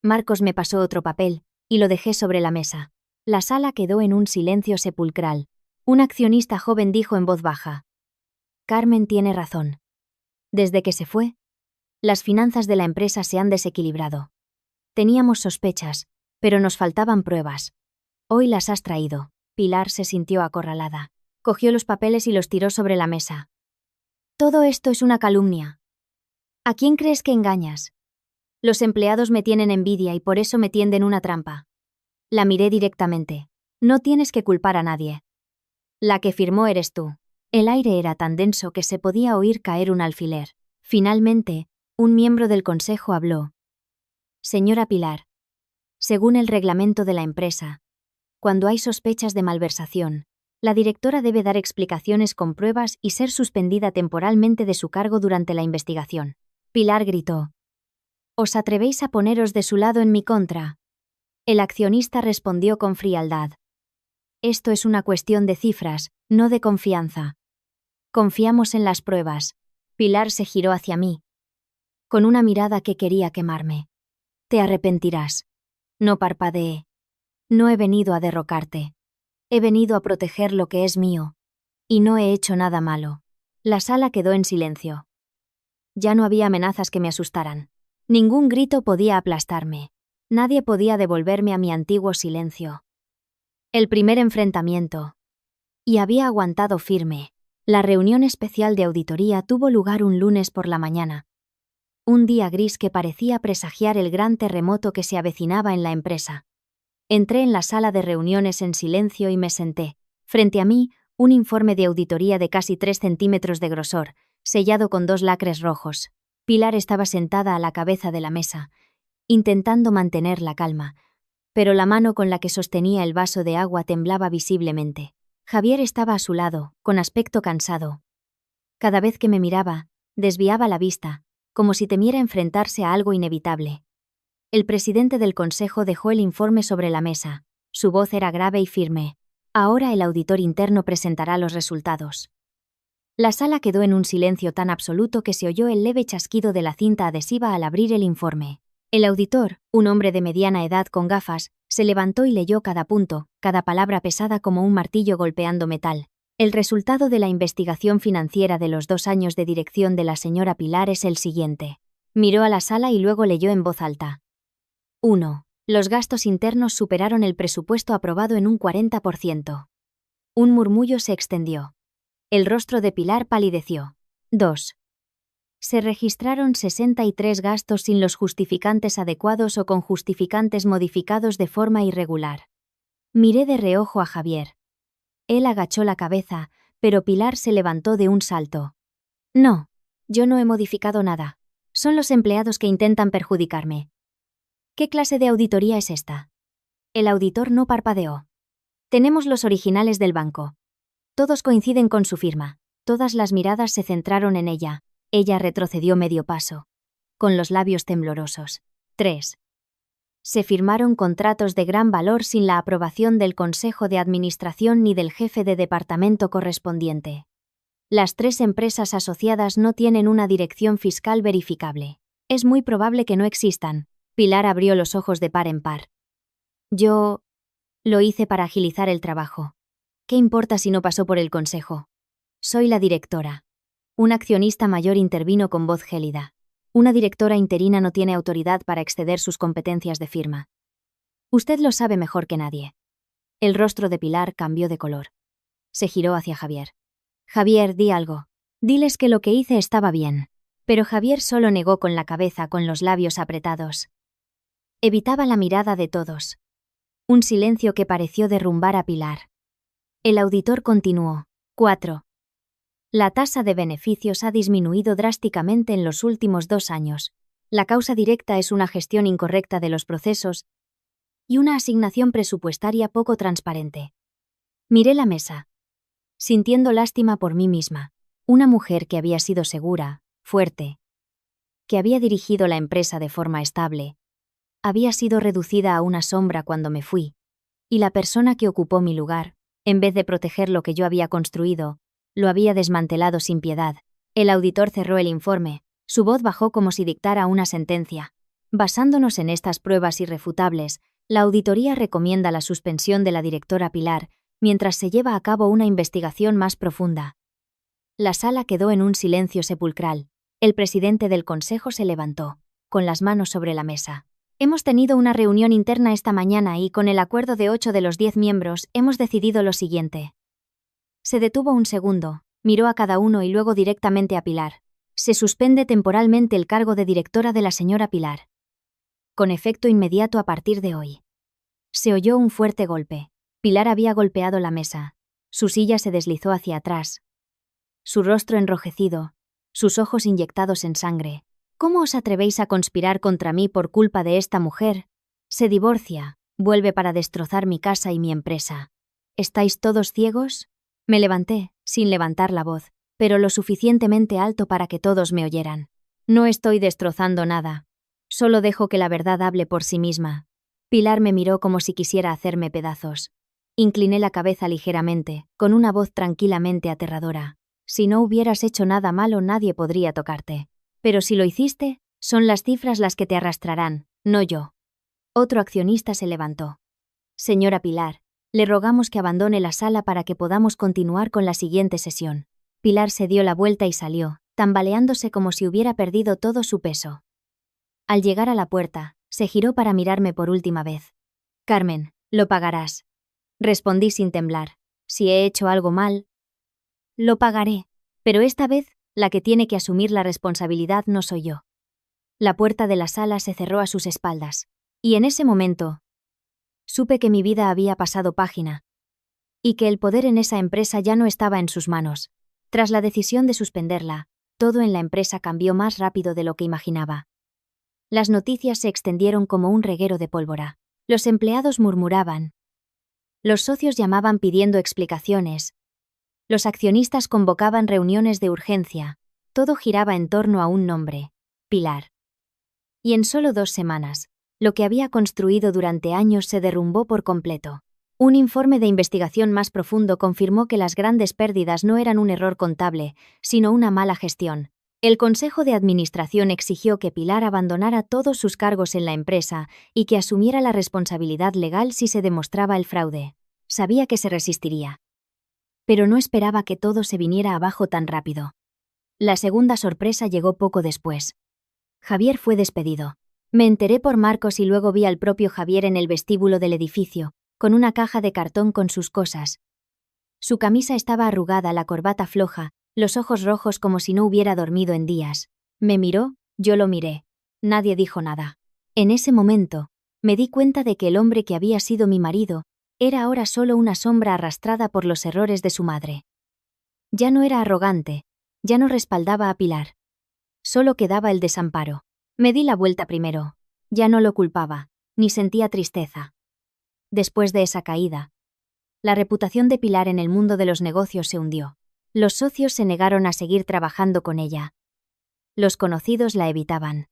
A: Marcos me pasó otro papel, y lo dejé sobre la mesa. La sala quedó en un silencio sepulcral. Un accionista joven dijo en voz baja: Carmen tiene razón. Desde que se fue, las finanzas de la empresa se han desequilibrado. Teníamos sospechas, pero nos faltaban pruebas. Hoy las has traído. Pilar se sintió acorralada. Cogió los papeles y los tiró sobre la mesa. Todo esto es una calumnia. ¿A quién crees que engañas? Los empleados me tienen envidia y por eso me tienden una trampa. La miré directamente. No tienes que culpar a nadie. La que firmó eres tú. El aire era tan denso que se podía oír caer un alfiler. Finalmente, un miembro del consejo habló. Señora Pilar, según el reglamento de la empresa, cuando hay sospechas de malversación, la directora debe dar explicaciones con pruebas y ser suspendida temporalmente de su cargo durante la investigación. Pilar gritó. ¿Os atrevéis a poneros de su lado en mi contra? El accionista respondió con frialdad. Esto es una cuestión de cifras, no de confianza. Confiamos en las pruebas. Pilar se giró hacia mí, con una mirada que quería quemarme. Te arrepentirás. No parpadeé. No he venido a derrocarte. He venido a proteger lo que es mío. Y no he hecho nada malo. La sala quedó en silencio. Ya no había amenazas que me asustaran. Ningún grito podía aplastarme. Nadie podía devolverme a mi antiguo silencio. El primer enfrentamiento. Y había aguantado firme. La reunión especial de auditoría tuvo lugar un lunes por la mañana. Un día gris que parecía presagiar el gran terremoto que se avecinaba en la empresa. Entré en la sala de reuniones en silencio y me senté. Frente a mí, un informe de auditoría de casi 3 centímetros de grosor, sellado con 2 lacres rojos. Pilar estaba sentada a la cabeza de la mesa, intentando mantener la calma, pero la mano con la que sostenía el vaso de agua temblaba visiblemente. Javier estaba a su lado, con aspecto cansado. Cada vez que me miraba, desviaba la vista, como si temiera enfrentarse a algo inevitable. El presidente del consejo dejó el informe sobre la mesa. Su voz era grave y firme. Ahora el auditor interno presentará los resultados. La sala quedó en un silencio tan absoluto que se oyó el leve chasquido de la cinta adhesiva al abrir el informe. El auditor, un hombre de mediana edad con gafas, se levantó y leyó cada punto, cada palabra pesada como un martillo golpeando metal. El resultado de la investigación financiera de los 2 años de dirección de la señora Pilar es el siguiente. Miró a la sala y luego leyó en voz alta. 1. Los gastos internos superaron el presupuesto aprobado en un 40%. Un murmullo se extendió. El rostro de Pilar palideció. 2. Se registraron 63 gastos sin los justificantes adecuados o con justificantes modificados de forma irregular. Miré de reojo a Javier. Él agachó la cabeza, pero Pilar se levantó de un salto. No, yo no he modificado nada. Son los empleados que intentan perjudicarme. ¿Qué clase de auditoría es esta? El auditor no parpadeó. Tenemos los originales del banco. Todos coinciden con su firma. Todas las miradas se centraron en ella. Ella retrocedió medio paso, con los labios temblorosos. 3. Se firmaron contratos de gran valor sin la aprobación del Consejo de Administración ni del jefe de departamento correspondiente. Las 3 empresas asociadas no tienen una dirección fiscal verificable. Es muy probable que no existan. Pilar abrió los ojos de par en par. Yo lo hice para agilizar el trabajo. ¿Qué importa si no pasó por el consejo? Soy la directora. Un accionista mayor intervino con voz gélida. Una directora interina no tiene autoridad para exceder sus competencias de firma. Usted lo sabe mejor que nadie. El rostro de Pilar cambió de color. Se giró hacia Javier. Javier, di algo. Diles que lo que hice estaba bien. Pero Javier solo negó con la cabeza, con los labios apretados. Evitaba la mirada de todos. Un silencio que pareció derrumbar a Pilar. El auditor continuó. 4. La tasa de beneficios ha disminuido drásticamente en los últimos 2 años. La causa directa es una gestión incorrecta de los procesos y una asignación presupuestaria poco transparente. Miré la mesa, sintiendo lástima por mí misma. Una mujer que había sido segura, fuerte, que había dirigido la empresa de forma estable, había sido reducida a una sombra cuando me fui, y la persona que ocupó mi lugar, en vez de proteger lo que yo había construido, lo había desmantelado sin piedad. El auditor cerró el informe, su voz bajó como si dictara una sentencia. Basándonos en estas pruebas irrefutables, la auditoría recomienda la suspensión de la directora Pilar, mientras se lleva a cabo una investigación más profunda. La sala quedó en un silencio sepulcral. El presidente del consejo se levantó, con las manos sobre la mesa. Hemos tenido una reunión interna esta mañana y, con el acuerdo de 8 de los 10 miembros, hemos decidido lo siguiente. Se detuvo un segundo, miró a cada uno y luego directamente a Pilar. Se suspende temporalmente el cargo de directora de la señora Pilar. Con efecto inmediato a partir de hoy. Se oyó un fuerte golpe. Pilar había golpeado la mesa. Su silla se deslizó hacia atrás. Su rostro enrojecido, sus ojos inyectados en sangre. ¿Cómo os atrevéis a conspirar contra mí por culpa de esta mujer? Se divorcia, vuelve para destrozar mi casa y mi empresa. ¿Estáis todos ciegos? Me levanté, sin levantar la voz, pero lo suficientemente alto para que todos me oyeran. No estoy destrozando nada. Solo dejo que la verdad hable por sí misma. Pilar me miró como si quisiera hacerme pedazos. Incliné la cabeza ligeramente, con una voz tranquilamente aterradora. Si no hubieras hecho nada malo, nadie podría tocarte. Pero si lo hiciste, son las cifras las que te arrastrarán, no yo. Otro accionista se levantó. Señora Pilar, le rogamos que abandone la sala para que podamos continuar con la siguiente sesión. Pilar se dio la vuelta y salió, tambaleándose como si hubiera perdido todo su peso. Al llegar a la puerta, se giró para mirarme por última vez. Carmen, lo pagarás. Respondí sin temblar. Si he hecho algo mal, lo pagaré, pero esta vez, la que tiene que asumir la responsabilidad no soy yo. La puerta de la sala se cerró a sus espaldas, y en ese momento, supe que mi vida había pasado página, y que el poder en esa empresa ya no estaba en sus manos. Tras la decisión de suspenderla, todo en la empresa cambió más rápido de lo que imaginaba. Las noticias se extendieron como un reguero de pólvora. Los empleados murmuraban. Los socios llamaban pidiendo explicaciones. Los accionistas convocaban reuniones de urgencia. Todo giraba en torno a un nombre: Pilar. Y en solo 2 semanas, lo que había construido durante años se derrumbó por completo. Un informe de investigación más profundo confirmó que las grandes pérdidas no eran un error contable, sino una mala gestión. El Consejo de Administración exigió que Pilar abandonara todos sus cargos en la empresa y que asumiera la responsabilidad legal si se demostraba el fraude. Sabía que se resistiría. Pero no esperaba que todo se viniera abajo tan rápido. La segunda sorpresa llegó poco después. Javier fue despedido. Me enteré por Marcos y luego vi al propio Javier en el vestíbulo del edificio, con una caja de cartón con sus cosas. Su camisa estaba arrugada, la corbata floja, los ojos rojos como si no hubiera dormido en días. Me miró, yo lo miré. Nadie dijo nada. En ese momento, me di cuenta de que el hombre que había sido mi marido era ahora solo una sombra arrastrada por los errores de su madre. Ya no era arrogante, ya no respaldaba a Pilar. Solo quedaba el desamparo. Me di la vuelta primero. Ya no lo culpaba, ni sentía tristeza. Después de esa caída, la reputación de Pilar en el mundo de los negocios se hundió. Los socios se negaron a seguir trabajando con ella. Los conocidos la evitaban.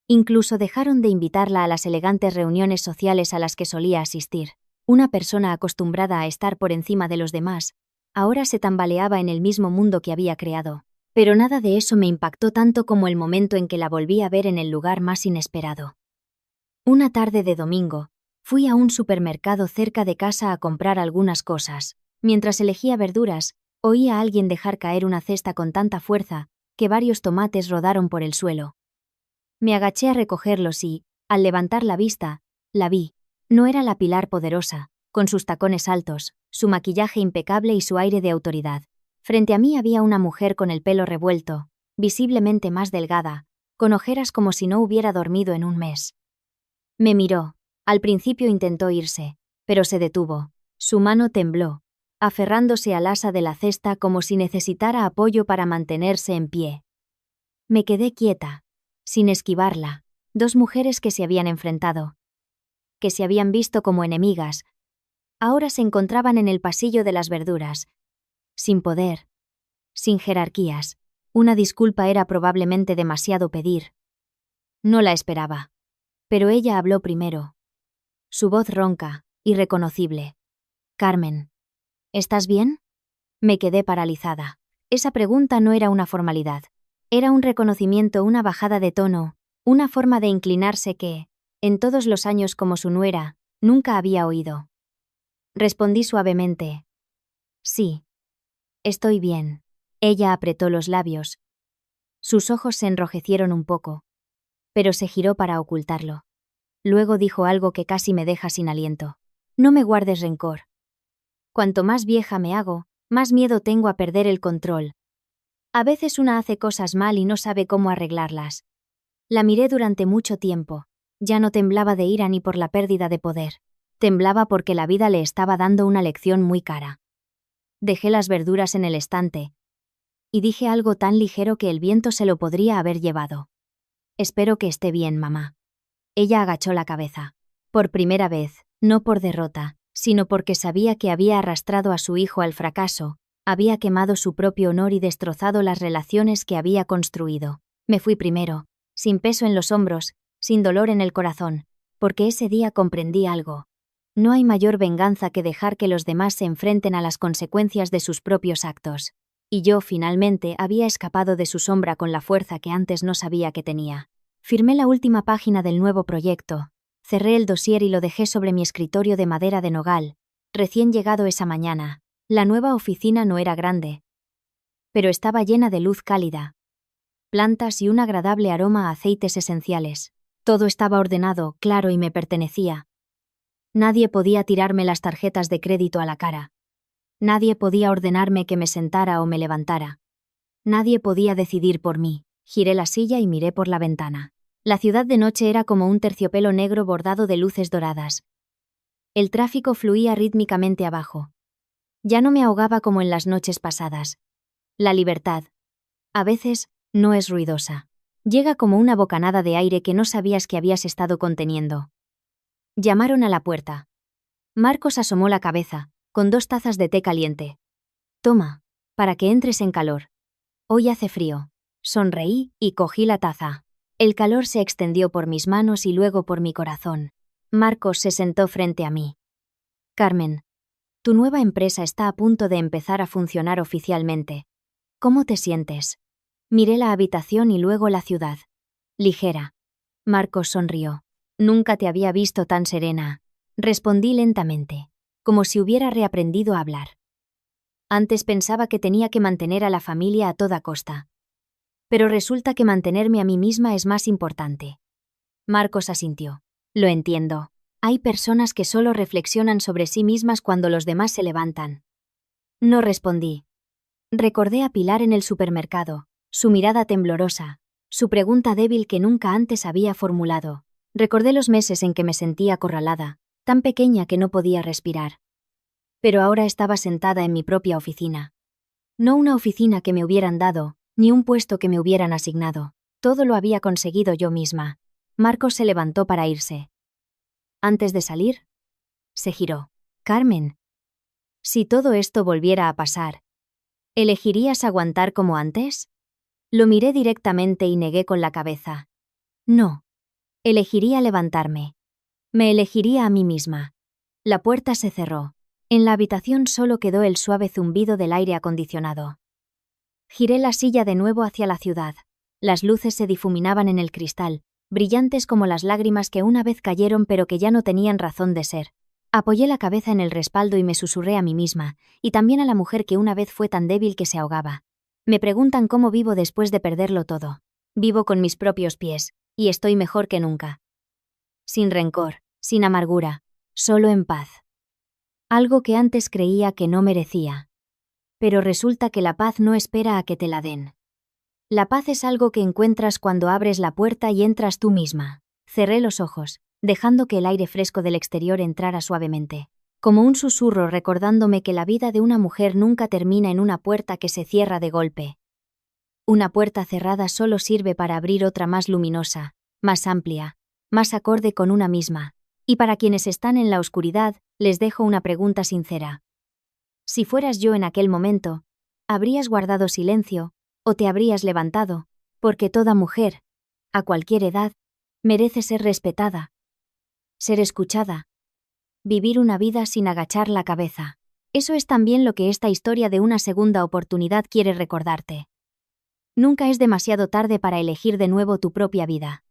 A: Incluso dejaron de invitarla a las elegantes reuniones sociales a las que solía asistir. Una persona acostumbrada a estar por encima de los demás, ahora se tambaleaba en el mismo mundo que había creado. Pero nada de eso me impactó tanto como el momento en que la volví a ver en el lugar más inesperado. Una tarde de domingo, fui a un supermercado cerca de casa a comprar algunas cosas. Mientras elegía verduras, Oí a alguien dejar caer una cesta con tanta fuerza que varios tomates rodaron por el suelo. Me agaché a recogerlos y, al levantar la vista, la vi. No era la Pilar poderosa, con sus tacones altos, su maquillaje impecable y su aire de autoridad. Frente a mí había una mujer con el pelo revuelto, visiblemente más delgada, con ojeras como si no hubiera dormido en un mes. Me miró. Al principio intentó irse, pero se detuvo. Su mano tembló, aferrándose al asa de la cesta como si necesitara apoyo para mantenerse en pie. Me quedé quieta, sin esquivarla. Dos mujeres que se habían enfrentado, que se habían visto como enemigas, ahora se encontraban en el pasillo de las verduras, sin poder, sin jerarquías. Una disculpa era probablemente demasiado pedir. No la esperaba. Pero ella habló primero. Su voz ronca, irreconocible. «Carmen, ¿estás bien?» Me quedé paralizada. Esa pregunta no era una formalidad. Era un reconocimiento, una bajada de tono, una forma de inclinarse que, en todos los años como su nuera, nunca había oído. Respondí suavemente. «Sí. Estoy bien». Ella apretó los labios. Sus ojos se enrojecieron un poco, pero se giró para ocultarlo. Luego dijo algo que casi me deja sin aliento. «No me guardes rencor. Cuanto más vieja me hago, más miedo tengo a perder el control. A veces una hace cosas mal y no sabe cómo arreglarlas». La miré durante mucho tiempo. Ya no temblaba de ira ni por la pérdida de poder. Temblaba porque la vida le estaba dando una lección muy cara. Dejé las verduras en el estante y dije algo tan ligero que el viento se lo podría haber llevado. «Espero que esté bien, mamá». Ella agachó la cabeza. Por primera vez, no por derrota, sino porque sabía que había arrastrado a su hijo al fracaso, había quemado su propio honor y destrozado las relaciones que había construido. Me fui primero, sin peso en los hombros, sin dolor en el corazón, porque ese día comprendí algo. No hay mayor venganza que dejar que los demás se enfrenten a las consecuencias de sus propios actos. Y yo, finalmente, había escapado de su sombra con la fuerza que antes no sabía que tenía. Firmé la última página del nuevo proyecto, cerré el dossier y lo dejé sobre mi escritorio de madera de nogal, recién llegado esa mañana. La nueva oficina no era grande, pero estaba llena de luz cálida, plantas y un agradable aroma a aceites esenciales. Todo estaba ordenado, claro y me pertenecía. Nadie podía tirarme las tarjetas de crédito a la cara. Nadie podía ordenarme que me sentara o me levantara. Nadie podía decidir por mí. Giré la silla y miré por la ventana. La ciudad de noche era como un terciopelo negro bordado de luces doradas. El tráfico fluía rítmicamente abajo. Ya no me ahogaba como en las noches pasadas. La libertad, a veces, no es ruidosa. Llega como una bocanada de aire que no sabías que habías estado conteniendo. Llamaron a la puerta. Marcos asomó la cabeza, con 2 tazas de té caliente. «Toma, para que entres en calor. Hoy hace frío». Sonreí y cogí la taza. El calor se extendió por mis manos y luego por mi corazón. Marcos se sentó frente a mí. «Carmen, tu nueva empresa está a punto de empezar a funcionar oficialmente. ¿Cómo te sientes?» Miré la habitación y luego la ciudad. «Ligera». Marcos sonrió. «Nunca te había visto tan serena». Respondí lentamente, como si hubiera reaprendido a hablar. Antes pensaba que tenía que mantener a la familia a toda costa. Pero resulta que mantenerme a mí misma es más importante. Marcos asintió. «Lo entiendo. Hay personas que solo reflexionan sobre sí mismas cuando los demás se levantan». No respondí. Recordé a Pilar en el supermercado, su mirada temblorosa, su pregunta débil que nunca antes había formulado. Recordé los meses en que me sentía acorralada, tan pequeña que no podía respirar. Pero ahora estaba sentada en mi propia oficina. No una oficina que me hubieran dado, ni un puesto que me hubieran asignado. Todo lo había conseguido yo misma. Marcos se levantó para irse. Antes de salir, se giró. «Carmen, si todo esto volviera a pasar, ¿elegirías aguantar como antes?» Lo miré directamente y negué con la cabeza. «No. Elegiría levantarme. Me elegiría a mí misma». La puerta se cerró. En la habitación solo quedó el suave zumbido del aire acondicionado. Giré la silla de nuevo hacia la ciudad. Las luces se difuminaban en el cristal, brillantes como las lágrimas que una vez cayeron pero que ya no tenían razón de ser. Apoyé la cabeza en el respaldo y me susurré a mí misma, y también a la mujer que una vez fue tan débil que se ahogaba. Me preguntan cómo vivo después de perderlo todo. Vivo con mis propios pies, y estoy mejor que nunca. Sin rencor, sin amargura, solo en paz. Algo que antes creía que no merecía. Pero resulta que la paz no espera a que te la den. La paz es algo que encuentras cuando abres la puerta y entras tú misma. Cerré los ojos, dejando que el aire fresco del exterior entrara suavemente, como un susurro recordándome que la vida de una mujer nunca termina en una puerta que se cierra de golpe. Una puerta cerrada solo sirve para abrir otra más luminosa, más amplia, más acorde con una misma. Y para quienes están en la oscuridad, les dejo una pregunta sincera. Si fueras yo en aquel momento, ¿habrías guardado silencio o te habrías levantado? Porque toda mujer, a cualquier edad, merece ser respetada, ser escuchada, vivir una vida sin agachar la cabeza. Eso es también lo que esta historia de una segunda oportunidad quiere recordarte. Nunca es demasiado tarde para elegir de nuevo tu propia vida.